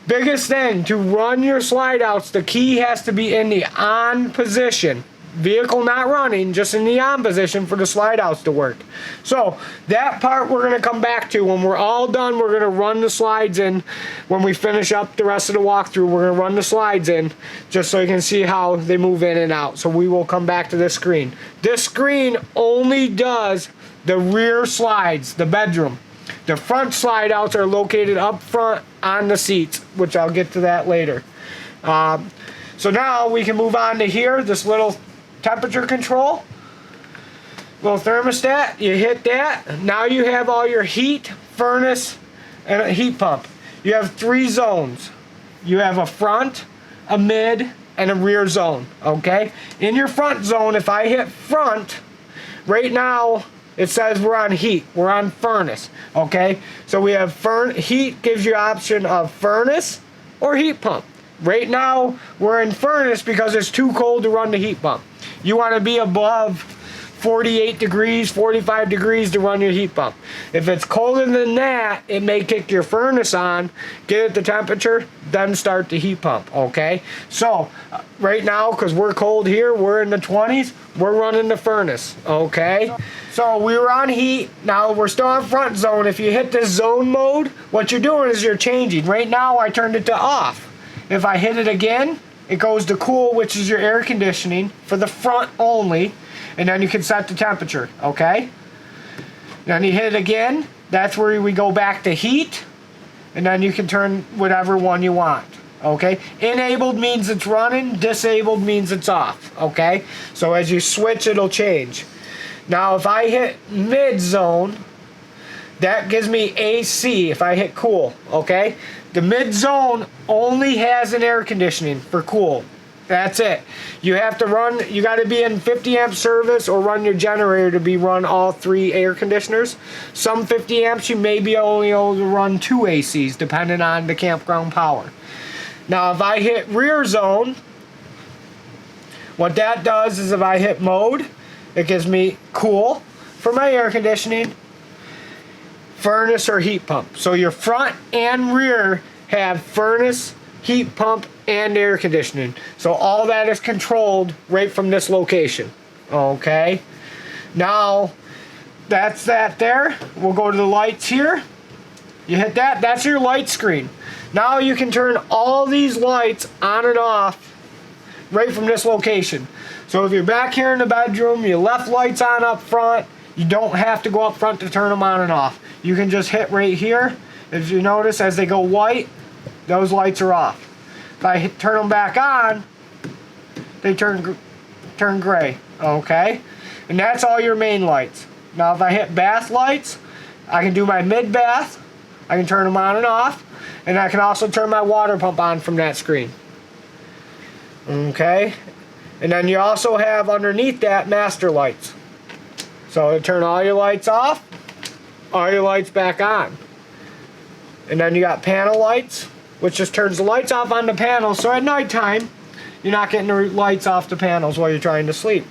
Biggest thing to run your slide outs, the key has to be in the on position. Vehicle not running, just in the on position for the slide outs to work. So that part we're going to come back to when we're all done. We're going to run the slides in. When we finish up the rest of the walkthrough, we're going to run the slides in just so you can see how they move in and out. So we will come back to this screen. This screen only does the rear slides, the bedroom. The front slide outs are located up front on the seats, which I'll get to that later. So now we can move on to here, this little temperature control, little thermostat. You hit that. Now you have all your heat, furnace, and a heat pump. You have 3 zones. You have a front, a mid, and a rear zone, okay? In your front zone, if I hit front, right now it says we're on heat, we're on furnace, okay? So we have heat gives you option of furnace or heat pump. Right now we're in furnace because it's too cold to run the heat pump. You want to be above 48 degrees, 45 degrees to run your heat pump. If it's colder than that, it may kick your furnace on, get it the temperature, then start the heat pump, okay? So, right now, because we're cold here, we're in the 20s, we're running the furnace, okay? So, we were on heat, now we're still on front zone. If you hit this zone mode, what you're doing is you're changing. Right now, I turned it to off. If I hit it again, it goes to cool, which is your air conditioning, for the front only. And then you can set the temperature, okay? Then you hit it again, that's where we go back to heat, and then you can turn whatever one you want, okay? Enabled means it's running, disabled means it's off, okay? So as you switch, it'll change. Now if I hit mid zone, that gives me AC if I hit cool, okay? The mid zone only has an air conditioning for cool. That's it. You have to run, you got to be in 50 amp service or run your generator to be run all 3 air conditioners. Some 50 amps you may be only able to run 2 ACs depending on the campground power. Now if I hit rear zone, what that does is if I hit mode, it gives me cool for my air conditioning, furnace or heat pump. So your front and rear have furnace, heat pump, and air conditioning. So all that is controlled right from this location. Okay. Now that's that there. We'll go to the lights here. You hit that. That's your light screen. Now you can turn all these lights on and off right from this location. So if you're back here in the bedroom, you left lights on up front, you don't have to go up front to turn them on and off. You can just hit right here. If you notice, as they go white, those lights are off. If I turn them back on, they turn gray, okay? And that's all your main lights. Now if I hit bath lights, I can do my mid bath, I can turn them on and off, and I can also turn my water pump on from that screen. Okay? And then you also have underneath that master lights. So to turn all your lights off, all your lights back on. And then you got panel lights, which just turns the lights off on the panel, so at nighttime you're not getting the lights off the panels while you're trying to sleep.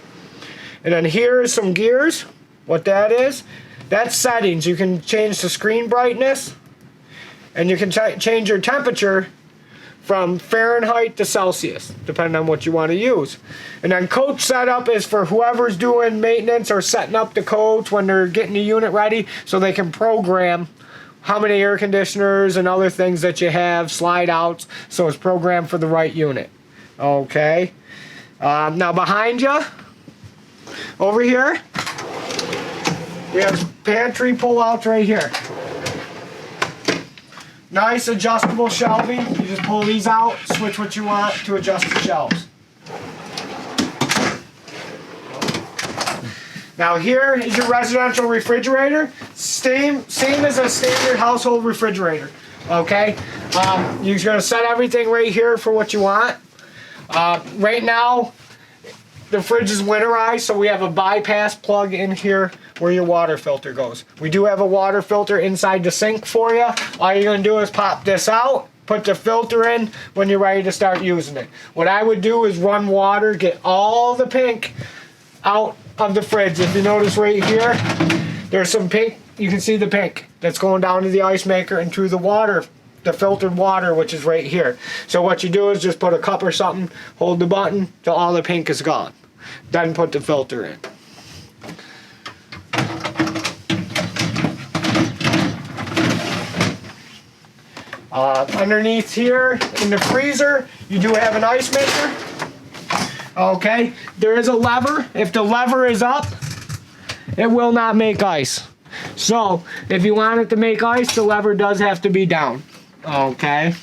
And then here is some gears. What that is, that's settings. You can change the screen brightness, and you can change your temperature from Fahrenheit to Celsius, depending on what you want to use. And then coach setup is for whoever's doing maintenance or setting up the coach when they're getting the unit ready, so they can program how many air conditioners and other things that you have, slide outs, so it's programmed for the right unit. Okay. Now behind you, over here, we have pantry pull-outs right here. Nice adjustable shelving. You just pull these out, switch what you want to adjust the shelves. Now here is your residential refrigerator. Same as a standard household refrigerator. Okay, you're gonna set everything right here for what you want. Right now, the fridge is winterized, so we have a bypass plug in here where your water filter goes. We do have a water filter inside the sink for you. All you're gonna do is pop this out, put the filter in when you're ready to start using it. What I would do is run water, get all the pink out of the fridge. If you notice right here, there's some pink. You can see the pink that's going down to the ice maker and through the water, the filtered water, which is right here. So what you do is just put a cup or something, hold the button till all the pink is gone. Then put the filter in. Underneath here in the freezer, you do have an ice maker. Okay, there is a lever. If the lever is up, it will not make ice. So if you want it to make ice, the lever does have to be down. Okay.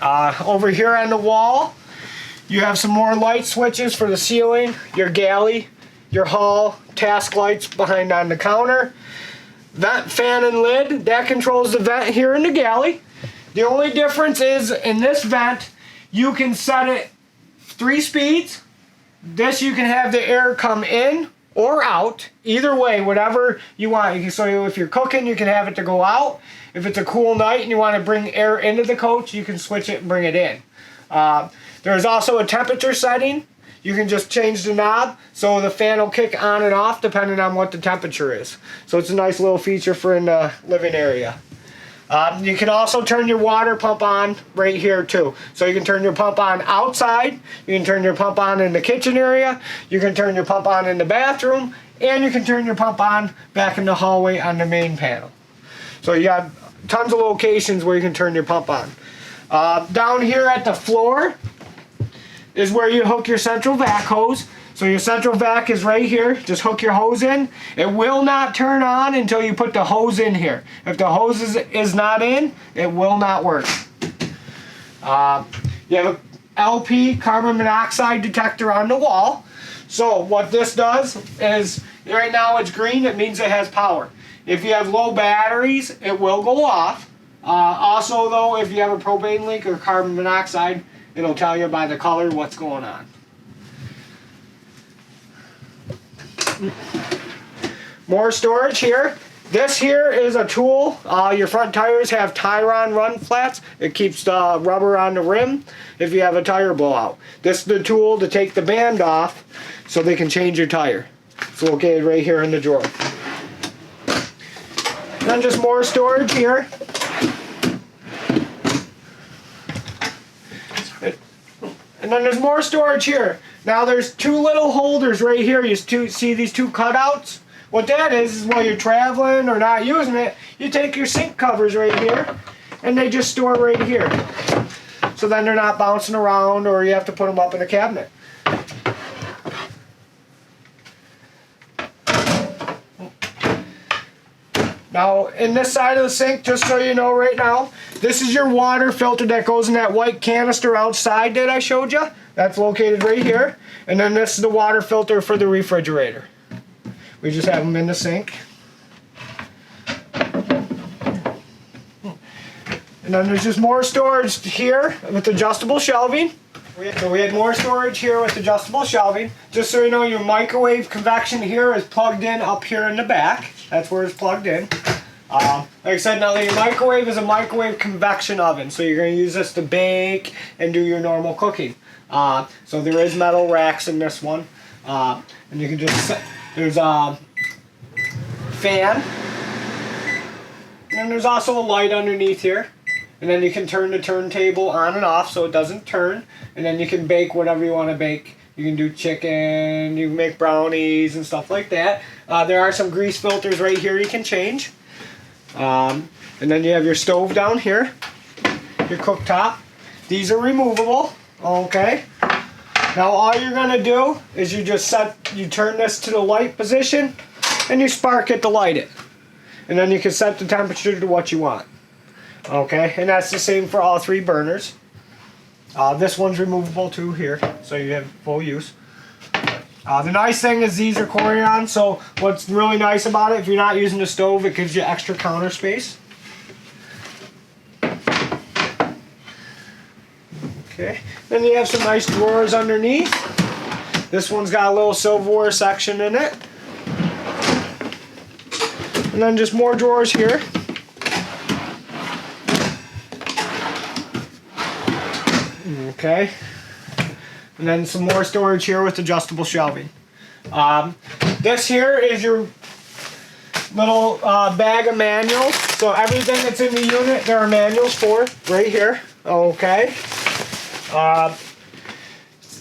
Over here on the wall, you have some more light switches for the ceiling, your galley, your hall, task lights behind on the counter. Vent, fan, and lid, that controls the vent here in the galley. The only difference is in this vent, you can set it 3 speeds. This you can have the air come in or out, either way, whatever you want. So if you're cooking, you can have it to go out. If it's a cool night and you want to bring air into the coach, you can switch it and bring it in. There's also a temperature setting. You can just change the knob so the fan will kick on and off depending on what the temperature is. So it's a nice little feature for in the living area. You can also turn your water pump on right here too. So you can turn your pump on outside, you can turn your pump on in the kitchen area, you can turn your pump on in the bathroom, and you can turn your pump on back in the hallway on the main panel. So you got tons of locations where you can turn your pump on. Down here at the floor is where you hook your central vac hose. So your central vac is right here. Just hook your hose in. It will not turn on until you put the hose in here. If the hose is not in, it will not work. You have a LP carbon monoxide detector on the wall. So what this does is, right now it's green, it means it has power. If you have low batteries, it will go off. Also though, if you have a propane leak or carbon monoxide, it'll tell you by the color what's going on. More storage here. This here is a tool. Your front tires have Tyron run flats. It keeps the rubber on the rim if you have a tire blowout. This is the tool to take the band off so they can change your tire. It's located right here in the drawer. And then just more storage here. And then there's more storage here. Now there's 2 little holders right here. You see these 2 cutouts? What that is while you're traveling or not using it, you take your sink covers right here and they just store right here. So then they're not bouncing around or you have to put them up in a cabinet. Now in this side of the sink, just so you know right now, this is your water filter that goes in that white canister outside that I showed you. That's located right here. And then this is the water filter for the refrigerator. We just have them in the sink. And then there's just more storage here with adjustable shelving. So we had more storage here with adjustable shelving. Just so you know, your microwave convection here is plugged in up here in the back. That's where it's plugged in. Like I said, now your microwave is a microwave convection oven. So you're going to use this to bake and do your normal cooking. So there is metal racks in this one. And you can just set, there's a fan. And then there's also a light underneath here. And then you can turn the turntable on and off so it doesn't turn. And then you can bake whatever you want to bake. You can do chicken, you can make brownies and stuff like that. There are some grease filters right here you can change. And then you have your stove down here, your cooktop. These are removable, okay? Now all you're gonna do is you turn this to the light position and you spark it to light it. And then you can set the temperature to what you want. Okay, and that's the same for all 3 burners. This one's removable too here, so you have full use. The nice thing is these are Corian, so what's really nice about it, if you're not using the stove, it gives you extra counter space. Okay, then you have some nice drawers underneath. This one's got a little silverware section in it. And then just more drawers here. Okay, and then some more storage here with adjustable shelving. This here is your little bag of manuals. So everything that's in the unit, there are manuals for right here. Okay.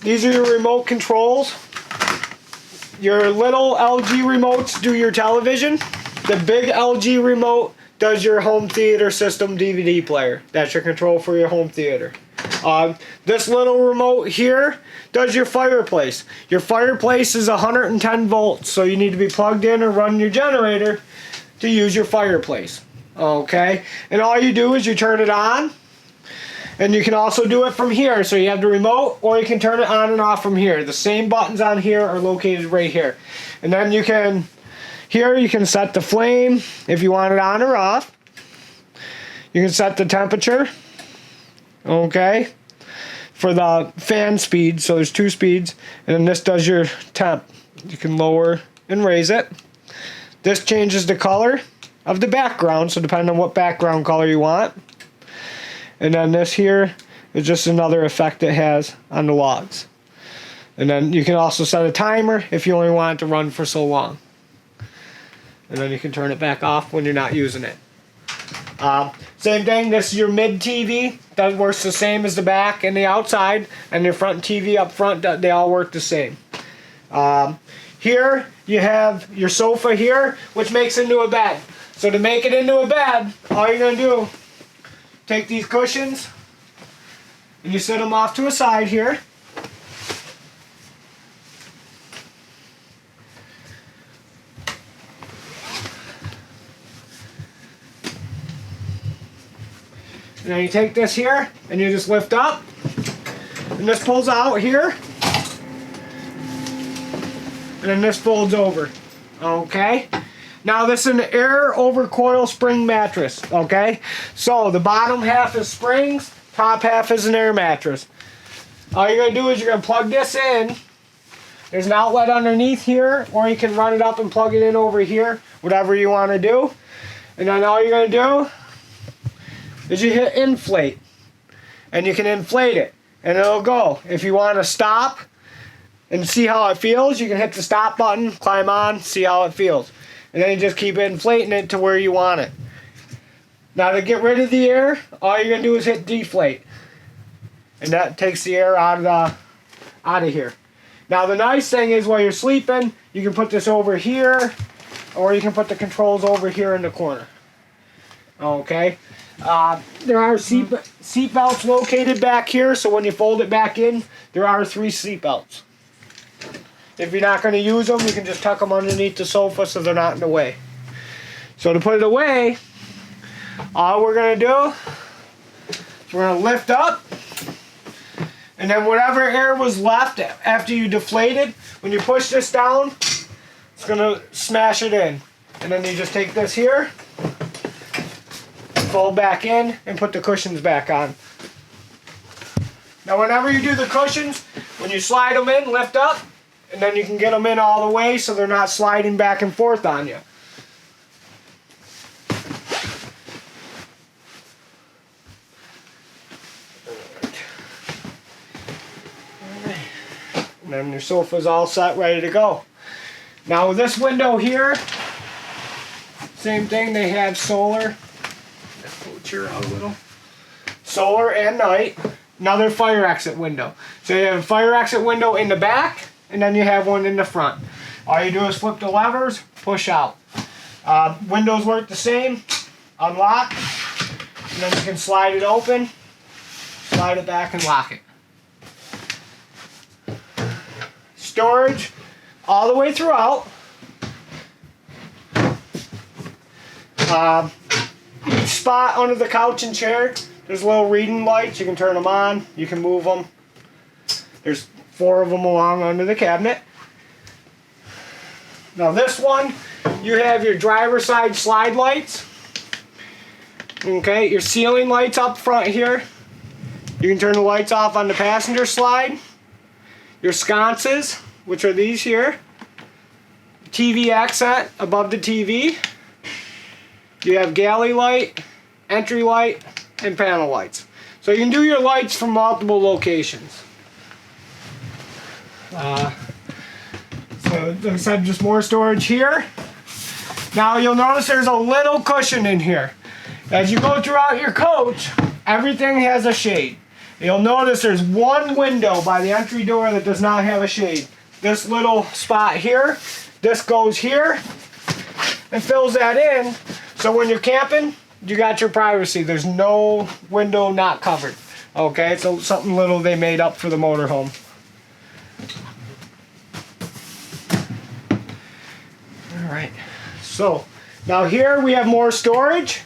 These are your remote controls. Your little LG remotes do your television. The big LG remote does your home theater system DVD player. That's your control for your home theater. This little remote here does your fireplace. Your fireplace is 110 volts, so you need to be plugged in or run your generator to use your fireplace. Okay, and all you do is you turn it on, And you can also do it from here. So you have the remote, or you can turn it on and off from here. The same buttons on here are located right here. And then you can, here you can set the flame if you want it on or off. You can set the temperature, okay, for the fan speed. So there's 2 speeds, and then this does your temp. You can lower and raise it. This changes the color of the background, so depending on what background color you want. And then this here is just another effect it has on the logs. And then you can also set a timer if you only want it to run for so long. And then you can turn it back off when you're not using it. Same thing, this is your mid TV. That works the same as the back and the outside. And your front TV up front, they all work the same. Here you have your sofa here, which makes it into a bed. So to make it into a bed, all you're going to do, take these cushions and you set them off to a side here. And then you take this here and you just lift up, and this pulls out here, and then this folds over. Okay? Now this is an air over coil spring mattress. Okay? So the bottom half is springs, top half is an air mattress. All you're going to do is you're going to plug this in. There's an outlet underneath here, or you can run it up and plug it in over here, whatever you want to do. And then all you're going to do is you hit inflate, and you can inflate it and it'll go. If you want to stop and see how it feels, you can hit the stop button, climb on, see how it feels, and then you just keep inflating it to where you want it. Now to get rid of the air, all you're gonna do is hit deflate, and that takes the air out of here. Now the nice thing is, while you're sleeping, you can put this over here, or you can put the controls over here in the corner. Okay. There are seat belts located back here, so when you fold it back in, there are 3 seat belts. If you're not going to use them, you can just tuck them underneath the sofa so they're not in the way. So to put it away, all we're going to do is we're going to lift up, and then whatever air was left after you deflated, when you push this down, it's going to smash it in. And then you just take this here, fold back in, and put the cushions back on. Now whenever you do the cushions, when you slide them in, lift up, and then you can get them in all the way so they're not sliding back and forth on you. And then your sofa's all set, ready to go. Now with this window here, same thing, they have solar. Chair out a little. Solar and night. Another fire exit window. So you have a fire exit window in the back, and then you have one in the front. All you do is flip the levers, push out. Windows work the same. Unlock, and then you can slide it open, slide it back, and lock it. Storage all the way throughout. Each spot under the couch and chair, there's little reading lights. You can turn them on, you can move them. There's 4 of them along under the cabinet. Now this one, you have your driver's side slide lights. Okay, your ceiling lights up front here. You can turn the lights off on the passenger slide. Your sconces, which are these here. TV accent above the TV. You have galley light, entry light, and panel lights. So you can do your lights from multiple locations. So like I said, just more storage here. Now you'll notice there's a little cushion in here. As you go throughout your coach, everything has a shade. You'll notice there's one window by the entry door that does not have a shade. This little spot here, this goes here and fills that in. So when you're camping, you got your privacy. There's no window not covered. Okay, it's something little they made up for the motorhome. Alright, so now here we have more storage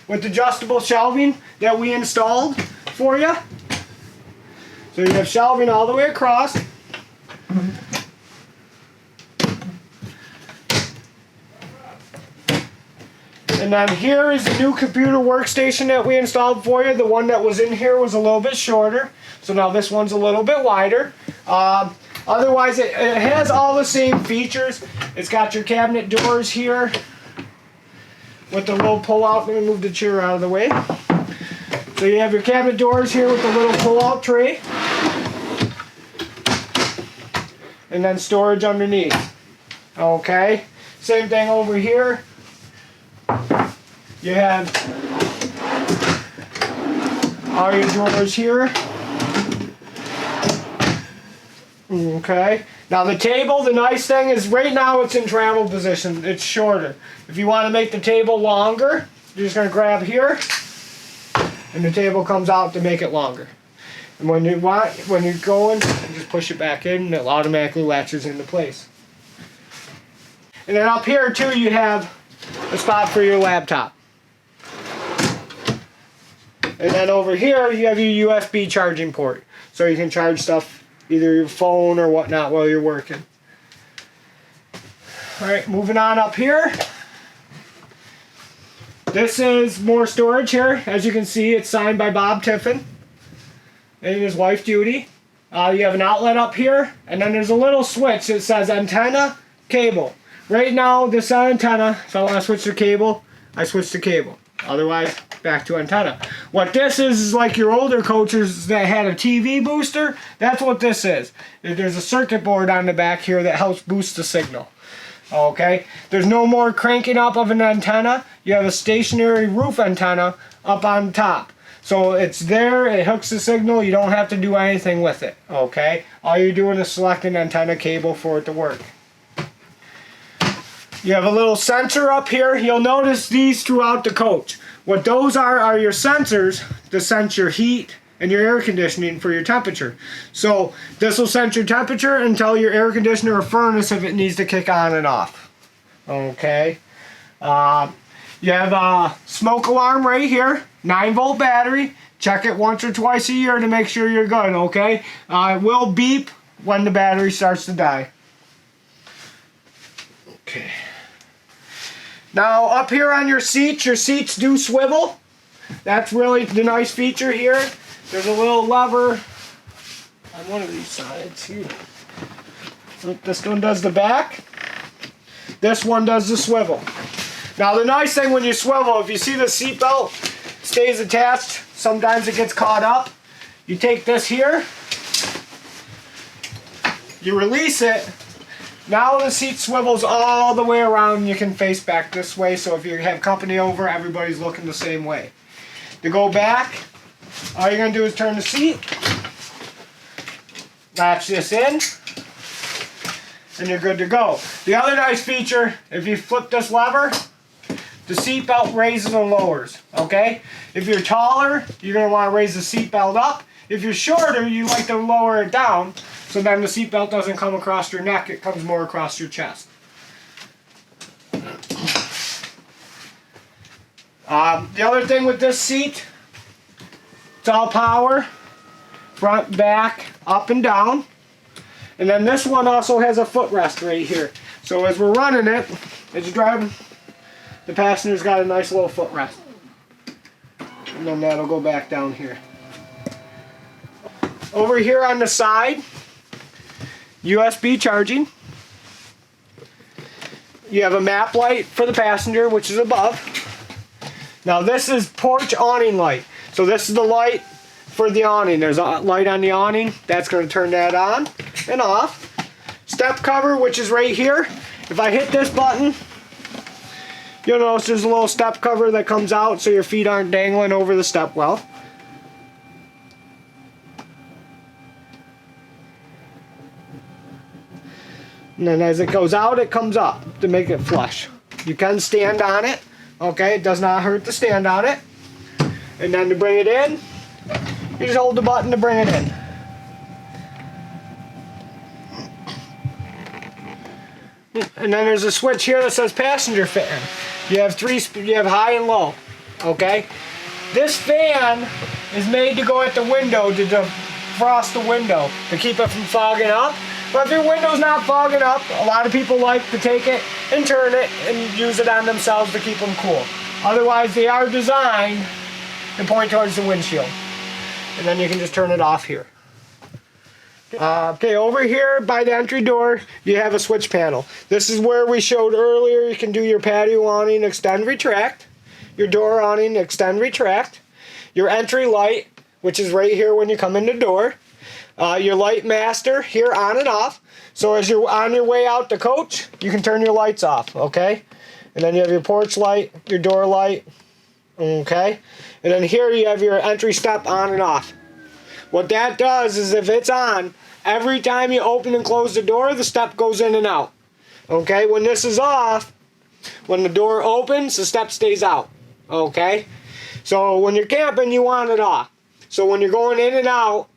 with adjustable shelving that we installed for you. So you have shelving all the way across. And then here is the new computer workstation that we installed for you. The one that was in here was a little bit shorter. So now this one's a little bit wider. Otherwise, it has all the same features. It's got your cabinet doors here with the little pull-out. Let me move the chair out of the way. So you have your cabinet doors here with the little pull-out tray. And then storage underneath. Okay. Same thing over here. You have all your drawers here. Okay. Now the table, the nice thing is right now it's in travel position. It's shorter. If you want to make the table longer, you're just going to grab here and the table comes out to make it longer. And when you're going, you just push it back in and it automatically latches into place. And then up here too you have a spot for your laptop. And then over here you have your USB charging port. So you can charge stuff, either your phone or whatnot while you're working. Alright, moving on up here. This is more storage here. As you can see, it's signed by Bob Tiffin and his wife Judy. You have an outlet up here, and then there's a little switch that says antenna, cable. Right now, this antenna, if I want to switch the cable, I switch the cable. Otherwise, back to antenna. What this is like your older coaches that had a TV booster. That's what this is. There's a circuit board on the back here that helps boost the signal. Okay? There's no more cranking up of an antenna. You have a stationary roof antenna up on top. So it's there, it hooks the signal, you don't have to do anything with it. Okay? All you're doing is select an antenna cable for it to work. You have a little sensor up here. You'll notice these throughout the coach. What those are your sensors to sense your heat and your air conditioning for your temperature. So this will sense your temperature and tell your air conditioner or furnace if it needs to kick on and off. Okay. You have a smoke alarm right here. 9-volt battery. Check it once or twice a year to make sure you're good. Okay. It will beep when the battery starts to die. Okay. Now up here on your seats do swivel. That's really the nice feature here. There's a little lever on one of these sides here. This one does the back. This one does the swivel. Now the nice thing when you swivel, if you see the seat belt stays attached, sometimes it gets caught up. You take this here, you release it. Now the seat swivels all the way around and you can face back this way, so if you have company over, everybody's looking the same way. To go back, all you're going to do is turn the seat, latch this in, and you're good to go. The other nice feature, if you flip this lever, the seat belt raises and lowers, okay? If you're taller, you're going to want to raise the seat belt up. If you're shorter, you like to lower it down, so then the seat belt doesn't come across your neck, it comes more across your chest. The other thing with this seat, it's all power, front, back, up and down. And then this one also has a footrest right here. So as we're running it, as you're driving, the passenger's got a nice little footrest. And then that'll go back down here. Over here on the side, USB charging. You have a map light for the passenger, which is above. Now this is porch awning light. So this is the light for the awning. There's a light on the awning. That's going to turn that on and off. Step cover, which is right here. If I hit this button, you'll notice there's a little step cover that comes out so your feet aren't dangling over the step well. And then as it goes out, it comes up to make it flush. You can stand on it. Okay, it does not hurt to stand on it. And then to bring it in, you just hold the button to bring it in. And then there's a switch here that says passenger fan. You have high and low. Okay? This fan is made to go at the window to defrost the window to keep it from fogging up. But if your window's not fogging up, a lot of people like to take it and turn it and use it on themselves to keep them cool. Otherwise, they are designed to point towards the windshield. And then you can just turn it off here. Okay, over here by the entry door, you have a switch panel. This is where we showed earlier you can do your patio awning, extend, retract. Your door awning, extend, retract. Your entry light, which is right here when you come in the door. Your light master here on and off. So as you're on your way out the coach, you can turn your lights off, okay? And then you have your porch light, your door light, okay? And then here you have your entry step on and off. What that does is if it's on, every time you open and close the door, the step goes in and out. Okay, when this is off, when the door opens, the step stays out. Okay? So when you're camping, you want it off. So when you're going in and out,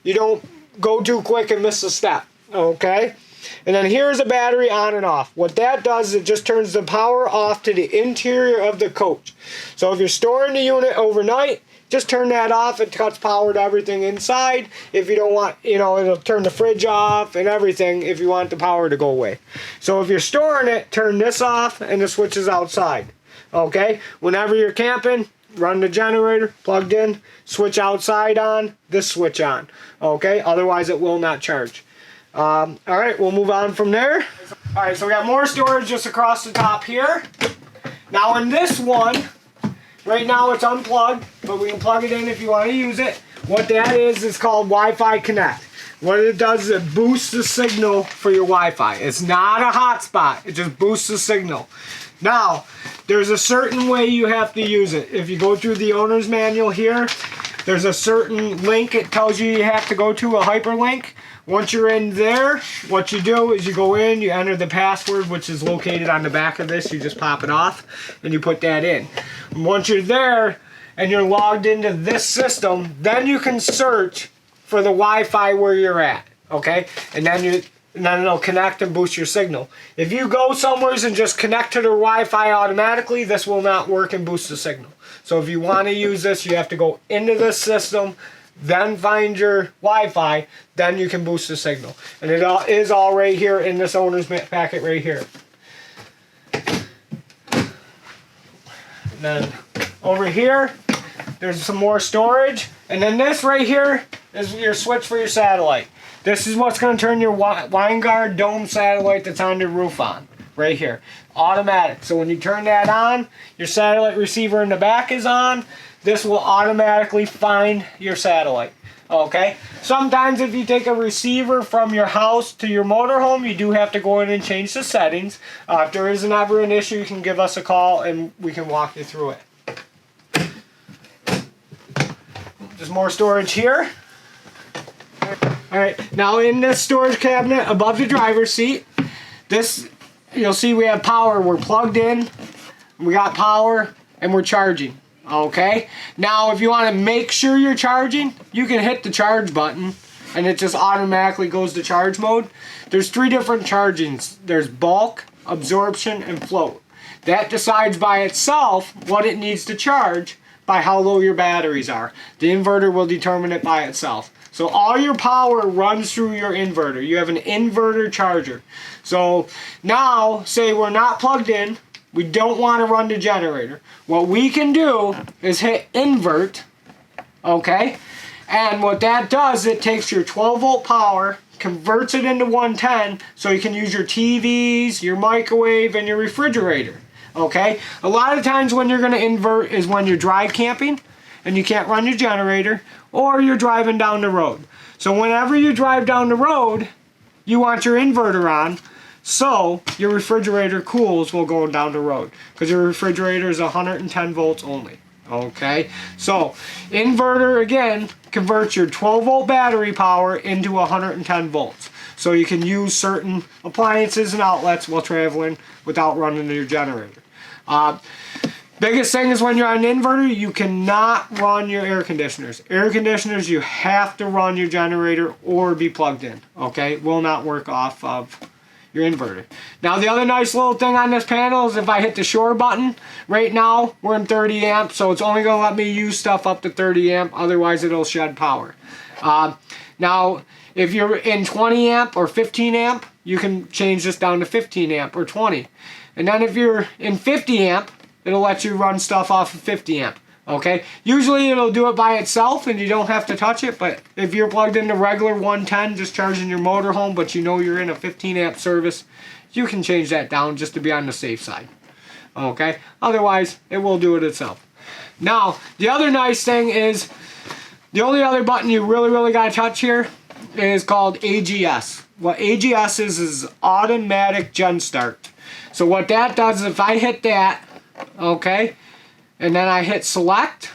you don't go too quick and miss a step. Okay? And then here's a battery on and off. What that does is it just turns the power off to the interior of the coach. So if you're storing the unit overnight, just turn that off. It cuts power to everything inside. If you don't want, it'll turn the fridge off and everything if you want the power to go away. So if you're storing it, turn this off and the switch is outside. Okay? Whenever you're camping, run the generator, plugged in, switch outside on, this switch on. Okay? Otherwise it will not charge. Alright, we'll move on from there. Alright, so we got more storage just across the top here. Now in this one, right now it's unplugged, but we can plug it in if you want to use it. What that is called Wi-Fi Connect. What it does is it boosts the signal for your Wi-Fi. It's not a hotspot, it just boosts the signal. Now, there's a certain way you have to use it. If you go through the owner's manual here, there's a certain link it tells you have to go to, a hyperlink. Once you're in there, what you do is you go in, you enter the password, which is located on the back of this. You just pop it off and you put that in. And once you're there and you're logged into this system, then you can search for the Wi-Fi where you're at, okay? And then it'll connect and boost your signal. If you go somewhere and just connect to the Wi-Fi automatically, this will not work and boost the signal. So if you want to use this, you have to go into this system, then find your Wi-Fi, then you can boost the signal. And it is all right here in this owner's packet right here. And then over here, there's some more storage. And then this right here is your switch for your satellite. This is what's going to turn your Winegard dome satellite that's on your roof on. Right here. Automatic. So when you turn that on, your satellite receiver in the back is on. This will automatically find your satellite. Okay? Sometimes if you take a receiver from your house to your motorhome, you do have to go in and change the settings. If there is ever an issue, you can give us a call and we can walk you through it. There's more storage here. Alright, now in this storage cabinet above the driver's seat, this, you'll see we have power. We're plugged in, we got power, and we're charging. Okay? Now if you want to make sure you're charging, you can hit the charge button and it just automatically goes to charge mode. There's 3 different chargings. There's bulk, absorption, and float. That decides by itself what it needs to charge by how low your batteries are. The inverter will determine it by itself. So all your power runs through your inverter. You have an inverter charger. So now, say we're not plugged in, we don't want to run the generator. What we can do is hit invert, okay? And what that does, it takes your 12 volt power, converts it into 110, so you can use your TVs, your microwave, and your refrigerator, okay? A lot of times when you're going to invert is when you're dry camping and you can't run your generator, or you're driving down the road. So whenever you drive down the road, you want your inverter on, so your refrigerator cools while going down the road, because your refrigerator is 110 volts only. Okay, so inverter again converts your 12 volt battery power into 110 volts. So you can use certain appliances and outlets while traveling without running your generator. Biggest thing is when you're on an inverter, you cannot run your air conditioners. Air conditioners, you have to run your generator or be plugged in. Okay, it will not work off of your inverter. Now the other nice little thing on this panel is if I hit the shore button, right now we're in 30 amp, so it's only going to let me use stuff up to 30 amp, otherwise it'll shed power. Now if you're in 20 amp or 15 amp, you can change this down to 15 amp or 20. And then if you're in 50 amp, it'll let you run stuff off of 50 amp. Okay, usually it'll do it by itself and you don't have to touch it, but if you're plugged into regular 110 just charging your motorhome, but you know you're in a 15 amp service, you can change that down just to be on the safe side. Okay, otherwise it will do it itself. Now the other nice thing is the only other button you really got to touch here is called AGS. What AGS is automatic gen start. So what that does is if I hit that, okay, and then I hit select,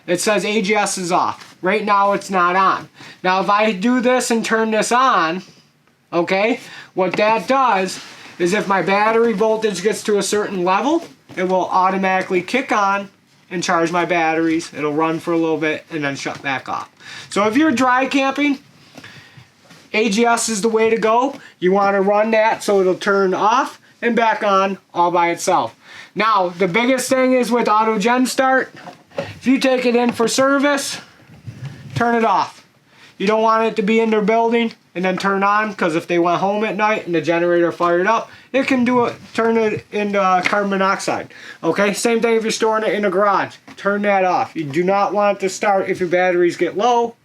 it says AGS is off. Right now it's not on. Now if I do this and turn this on, okay, what that does is if my battery voltage gets to a certain level, it will automatically kick on and charge my batteries. It'll run for a little bit and then shut back off. So if you're dry camping, AGS is the way to go. You want to run that so it'll turn off and back on all by itself. Now, the biggest thing is with auto gen start, if you take it in for service, turn it off. You don't want it to be in their building and then turn on, because if they went home at night and the generator fired up, it can turn it into carbon monoxide. Okay, same thing if you're storing it in a garage. Turn that off. You do not want it to start if your batteries get low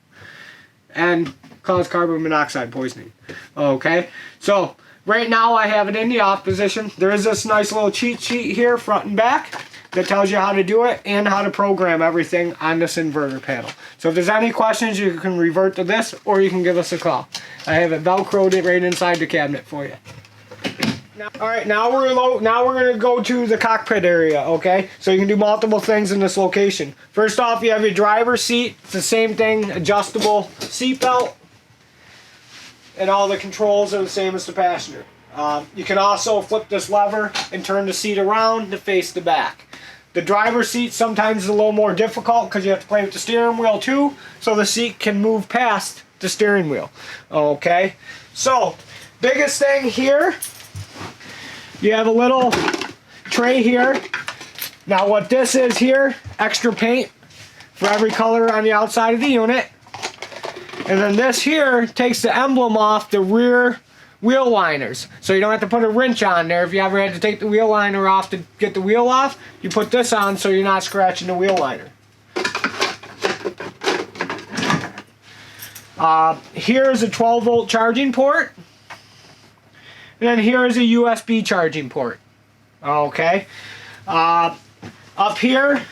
and cause carbon monoxide poisoning. Okay, so right now I have it in the off position. There is this nice little cheat sheet here, front and back, that tells you how to do it and how to program everything on this inverter panel. So if there's any questions, you can revert to this or you can give us a call. I have it velcroed right inside the cabinet for you. Alright, now we're going to go to the cockpit area, okay? So you can do multiple things in this location. First off, you have your driver's seat. It's the same thing, adjustable seat belt. And all the controls are the same as the passenger. You can also flip this lever and turn the seat around to face the back. The driver's seat sometimes is a little more difficult because you have to play with the steering wheel too, so the seat can move past the steering wheel. Okay, so biggest thing here, you have a little tray here. Now what this is here, extra paint for every color on the outside of the unit. And then this here takes the emblem off the rear wheel liners. So you don't have to put a wrench on there. If you ever had to take the wheel liner off to get the wheel off, you put this on so you're not scratching the wheel liner. Here's a 12 volt charging port. And then here is a USB charging port. Okay. Up here,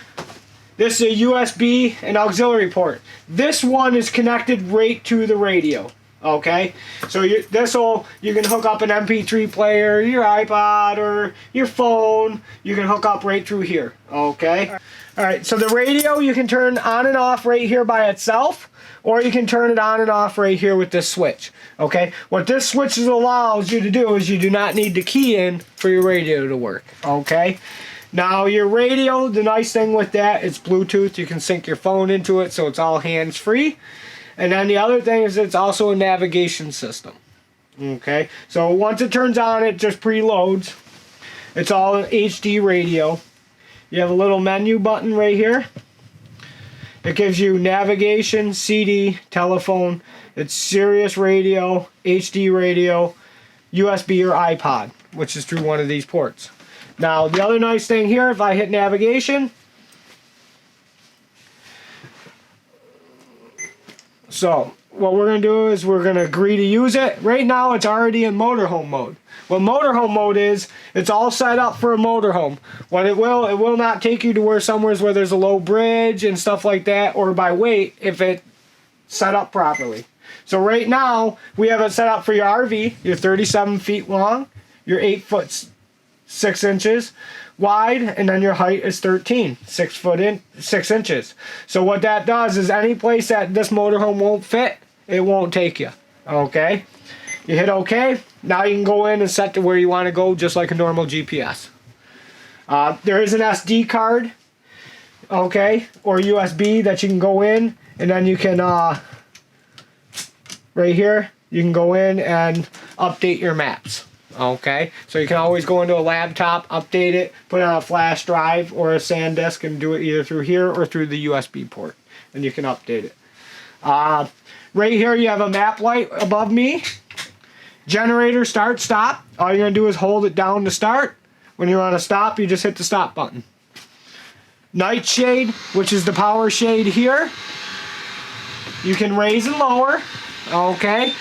this is a USB and auxiliary port. This one is connected right to the radio. Okay, so you can hook up an MP3 player, your iPod, or your phone. You can hook up right through here. Okay. All right. So the radio you can turn on and off right here by itself, or you can turn it on and off right here with this switch. Okay. What this switch allows you to do is you do not need the key in for your radio to work. Okay. Now your radio, the nice thing with that, it's Bluetooth. You can sync your phone into it, so it's all hands-free. And then the other thing is it's also a navigation system. Okay, so once it turns on, it just preloads. It's all HD radio. You have a little menu button right here. It gives you navigation, CD, telephone. It's Sirius radio, HD radio, USB or iPod, which is through one of these ports. Now the other nice thing here, if I hit navigation, so what we're going to do is we're going to agree to use it. Right now it's already in motorhome mode. What motorhome mode is, it's all set up for a motorhome. What it will not take you to where there's a low bridge and stuff like that, or by weight if it's set up properly. So right now we have it set up for your RV. You're 37 feet long, you're 8 foot 6 inches wide, and then your height is 6 inches. So what that does is any place that this motorhome won't fit, it won't take you. Okay, you hit OK. Now you can go in and set to where you want to go, just like a normal GPS. There is an SD card, okay, or USB that you can go in, and then you can right here you can go in and update your maps. Okay, so you can always go into a laptop, update it, put it on a flash drive or a SanDisk, and do it either through here or through the USB port, and you can update it. Right here you have a map light above me. Generator start, stop. All you're going to do is hold it down to start. When you want to stop, you just hit the stop button. Night shade, which is the power shade here. You can raise and lower. Okay.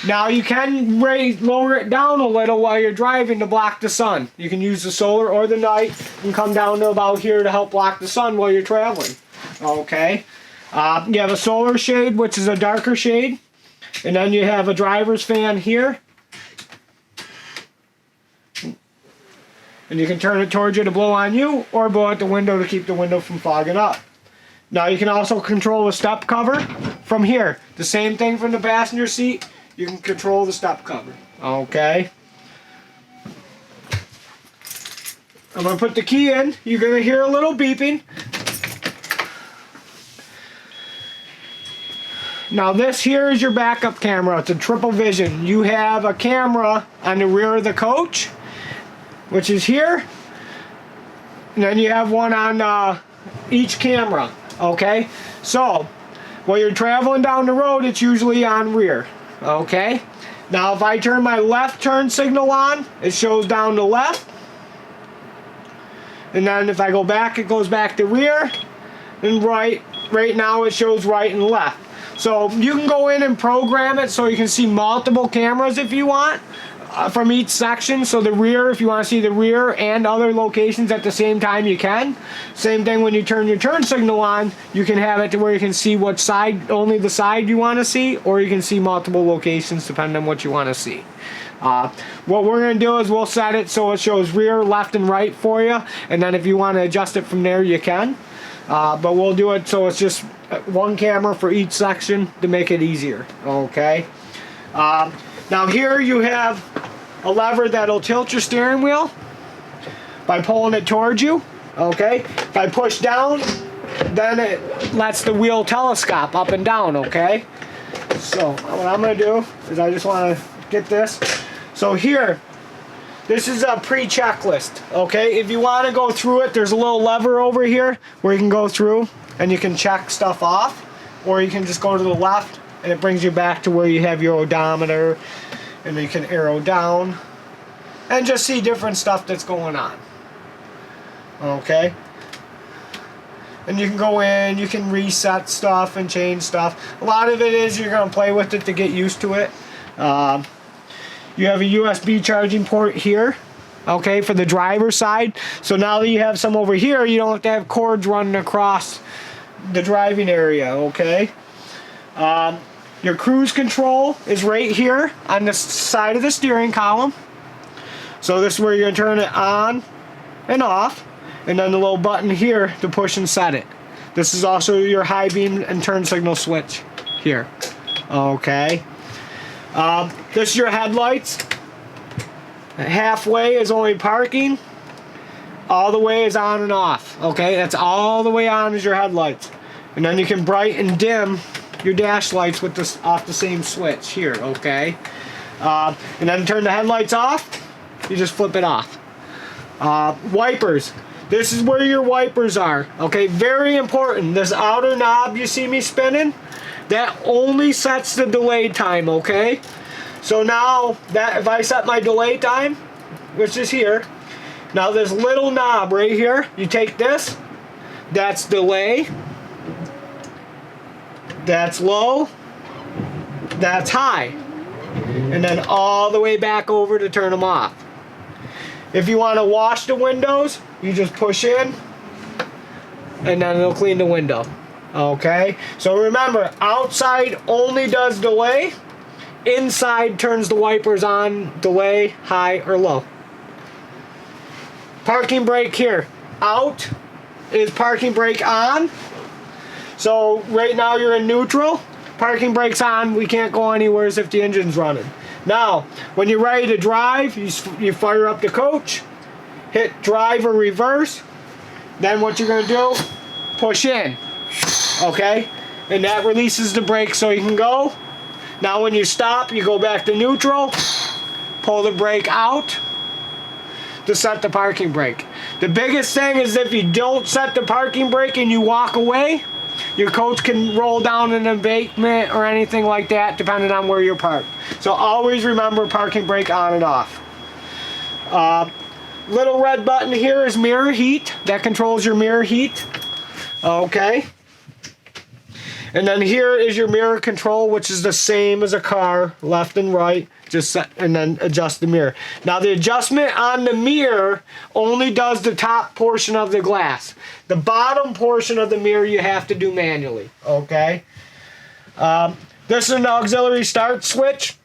Now you can lower it down a little while you're driving to block the sun. You can use the solar or the night and come down to about here to help block the sun while you're traveling. Okay. You have a solar shade, which is a darker shade. And then you have a driver's fan here. And you can turn it towards you to blow on you or blow out the window to keep the window from fogging up. Now you can also control the step cover from here. The same thing from the passenger seat. You can control the step cover. Okay. I'm going to put the key in. You're going to hear a little beeping. Now this here is your backup camera. It's a triple vision. You have a camera on the rear of the coach, which is here. And then you have one on each camera. Okay. So while you're traveling down the road, it's usually on rear. Okay. Now if I turn my left turn signal on, it shows down the left. And then if I go back, it goes back to rear. And right now it shows right and left. So you can go in and program it so you can see multiple cameras if you want from each section. So the rear, if you want to see the rear and other locations at the same time, you can. Same thing when you turn your turn signal on, you can have it to where you can see what side, only the side you want to see, or you can see multiple locations depending on what you want to see. What we're going to do is we'll set it so it shows rear, left, and right for you. And then if you want to adjust it from there, you can. But we'll do it so it's just one camera for each section to make it easier. Okay. Now here you have a lever that'll tilt your steering wheel by pulling it towards you. Okay. If I push down, then it lets the wheel telescope up and down. Okay. So what I'm going to do is I just want to get this. So here, this is a pre-checklist. Okay. If you want to go through it, there's a little lever over here where you can go through and you can check stuff off, or you can just go to the left and it brings you back to where you have your odometer, and you can arrow down and just see different stuff that's going on. Okay. And you can go in, you can reset stuff and change stuff. A lot of it is you're going to play with it to get used to it. You have a USB charging port here, okay, for the driver's side. So now that you have some over here, you don't have to have cords running across the driving area. Okay. Your cruise control is right here on the side of the steering column. So this is where you're going to turn it on and off, and then the little button here to push and set it. This is also your high beam and turn signal switch here. Okay. This is your headlights. Halfway is only parking. All the way is on and off. Okay, that's all the way on is your headlights. And then you can bright and dim your dash lights with this off the same switch here. Okay. And then turn the headlights off. You just flip it off. Wipers. This is where your wipers are. Okay, very important. This outer knob you see me spinning, that only sets the delay time. Okay. So now that if I set my delay time, which is here, now this little knob right here, you take this, that's delay, that's low, that's high, and then all the way back over to turn them off. If you want to wash the windows, you just push in and then it'll clean the window. Okay, so remember, outside only does delay, inside turns the wipers on, delay, high or low. Parking brake here. Out is parking brake on. So right now you're in neutral. Parking brake's on. We can't go anywhere if the engine's running. Now, when you're ready to drive, you fire up the coach, hit drive or reverse. Then what you're going to do, push in. Okay? And that releases the brake so you can go. Now when you stop, you go back to neutral, pull the brake out to set the parking brake. The biggest thing is if you don't set the parking brake and you walk away, your coach can roll down an embankment or anything like that depending on where you're parked. So always remember parking brake on and off. Little red button here is mirror heat. That controls your mirror heat. Okay. And then here is your mirror control, which is the same as a car, left and right. Just set, and then adjust the mirror. Now the adjustment on the mirror only does the top portion of the glass. The bottom portion of the mirror you have to do manually. Okay. This is an auxiliary start switch.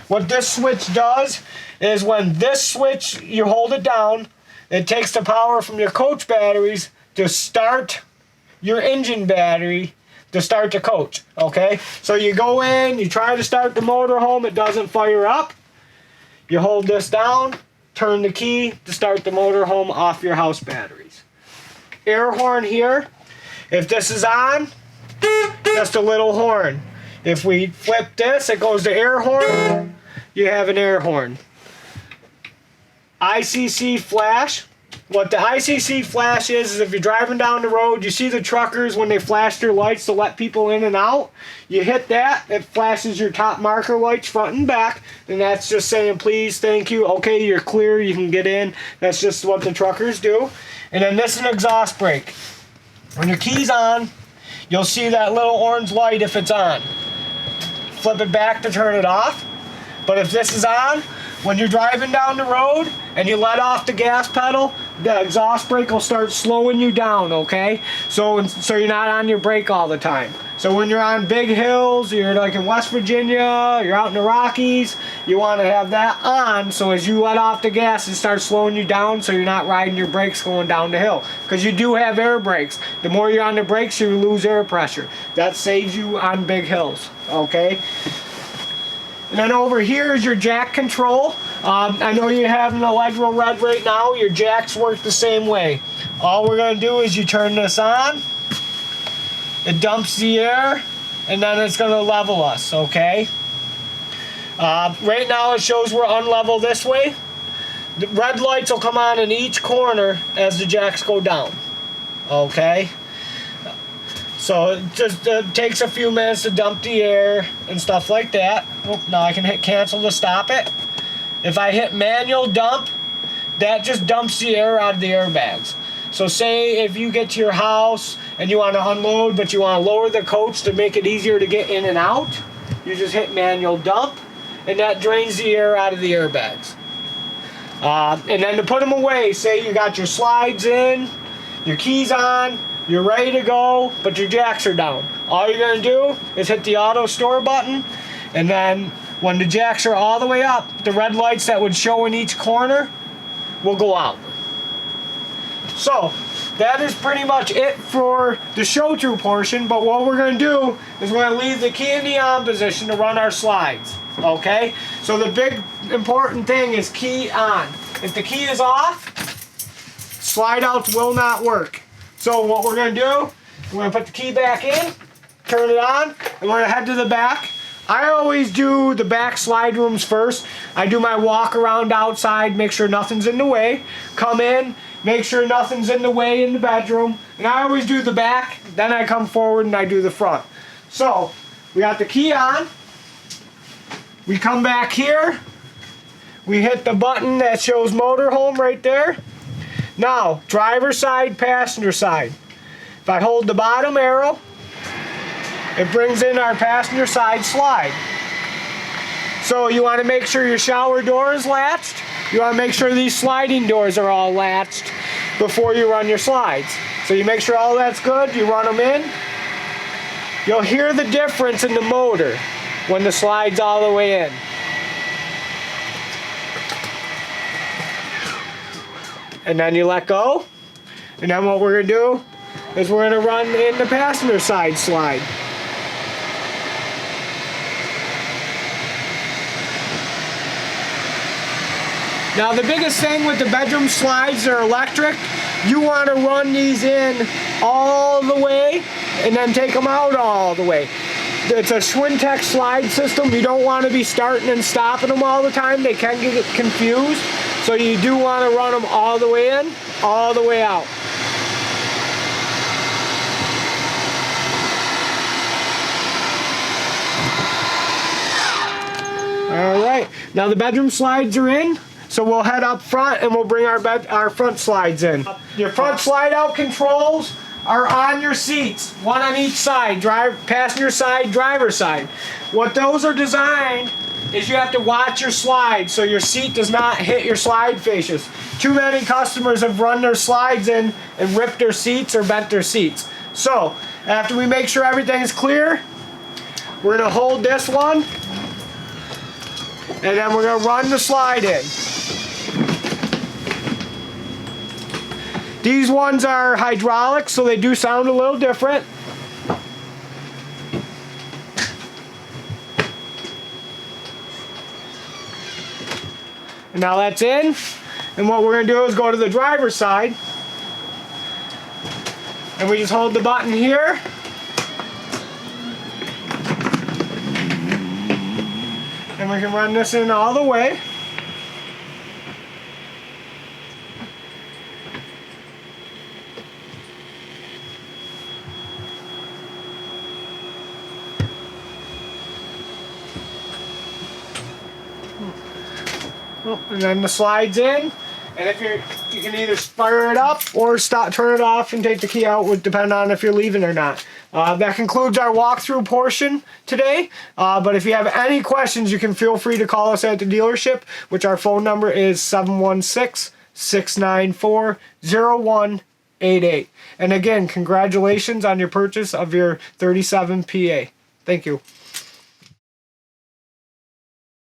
What this switch does is when this switch, you hold it down, it takes the power from your coach batteries to start your engine battery to start the coach, okay? So you go in, you try to start the motorhome, it doesn't fire up. You hold this down, turn the key to start the motorhome off your house batteries. Air horn here. If this is on, just a little horn. If we flip this, it goes to air horn. You have an air horn. ICC flash. What the ICC flash is if you're driving down the road, you see the truckers when they flash their lights to let people in and out. You hit that, it flashes your top marker lights front and back, and that's just saying please, thank you, okay, you're clear, you can get in. That's just what the truckers do. And then this is an exhaust brake. When your key's on, you'll see that little orange light if it's on. Flip it back to turn it off. But if this is on, when you're driving down the road and you let off the gas pedal, the exhaust brake will start slowing you down, okay? So you're not on your brake all the time. So when you're on big hills, you're like in West Virginia, you're out in the Rockies, you want to have that on so as you let off the gas, it starts slowing you down so you're not riding your brakes going down the hill. Because you do have air brakes. The more you're on the brakes, you lose air pressure. That saves you on big hills, okay? And then over here is your jack control. I know you have an Allegro Red right now. Your jacks work the same way. All we're going to do is you turn this on. It dumps the air, and then it's going to level us, okay? Right now it shows we're unlevel this way. The red lights will come on in each corner as the jacks go down, okay? So it just takes a few minutes to dump the air and stuff like that. Oh, now I can hit cancel to stop it. If I hit manual dump, that just dumps the air out of the airbags. So say if you get to your house and you want to unload, but you want to lower the coach to make it easier to get in and out, you just hit manual dump, and that drains the air out of the airbags. And then to put them away, say you got your slides in, your keys on, you're ready to go, but your jacks are down. All you're going to do is hit the auto store button, and then when the jacks are all the way up, the red lights that would show in each corner will go out. So that is pretty much it for the show-to portion, but what we're going to do is we're going to leave the key in the on position to run our slides. Okay? So the big important thing is key on. If the key is off, slide outs will not work. So what we're going to do, we're going to put the key back in, turn it on, and we're going to head to the back. I always do the back slide rooms first. I do my walk around outside, make sure nothing's in the way. Come in, make sure nothing's in the way in the bedroom. And I always do the back, then I come forward and I do the front. So, we got the key on. We come back here. We hit the button that shows motorhome right there. Now, driver side, passenger side. If I hold the bottom arrow, it brings in our passenger side slide. So you want to make sure your shower door is latched. You want to make sure these sliding doors are all latched before you run your slides. So you make sure all that's good, you run them in. You'll hear the difference in the motor when the slide's all the way in. And then you let go. And then what we're going to do is we're going to run in the passenger side slide. Now the biggest thing with the bedroom slides, they're electric. You want to run these in all the way and then take them out all the way. It's a Schwintek slide system. You don't want to be starting and stopping them all the time. They can get confused. So you do want to run them all the way in, all the way out. All right, now the bedroom slides are in, so we'll head up front and we'll bring our front slides in. Your front slide out controls are on your seats, one on each side, passenger side, driver side. What those are designed is you have to watch your slide so your seat does not hit your slide fascias. Too many customers have run their slides in and ripped their seats or bent their seats. So after we make sure everything is clear, we're going to hold this one and then we're going to run the slide in. These ones are hydraulic, so they do sound a little different. And now that's in. And what we're going to do is go to the driver's side. And we just hold the button here. And we can run this in all the way. And then the slide's in. And if you can either fire it up or turn it off and take the key out, depending on if you're leaving or not. That concludes our walkthrough portion today. But if you have any questions, you can feel free to call us at the dealership, which our phone number is 716-694-0188. And again, congratulations on your purchase of your 37 PA. Thank you.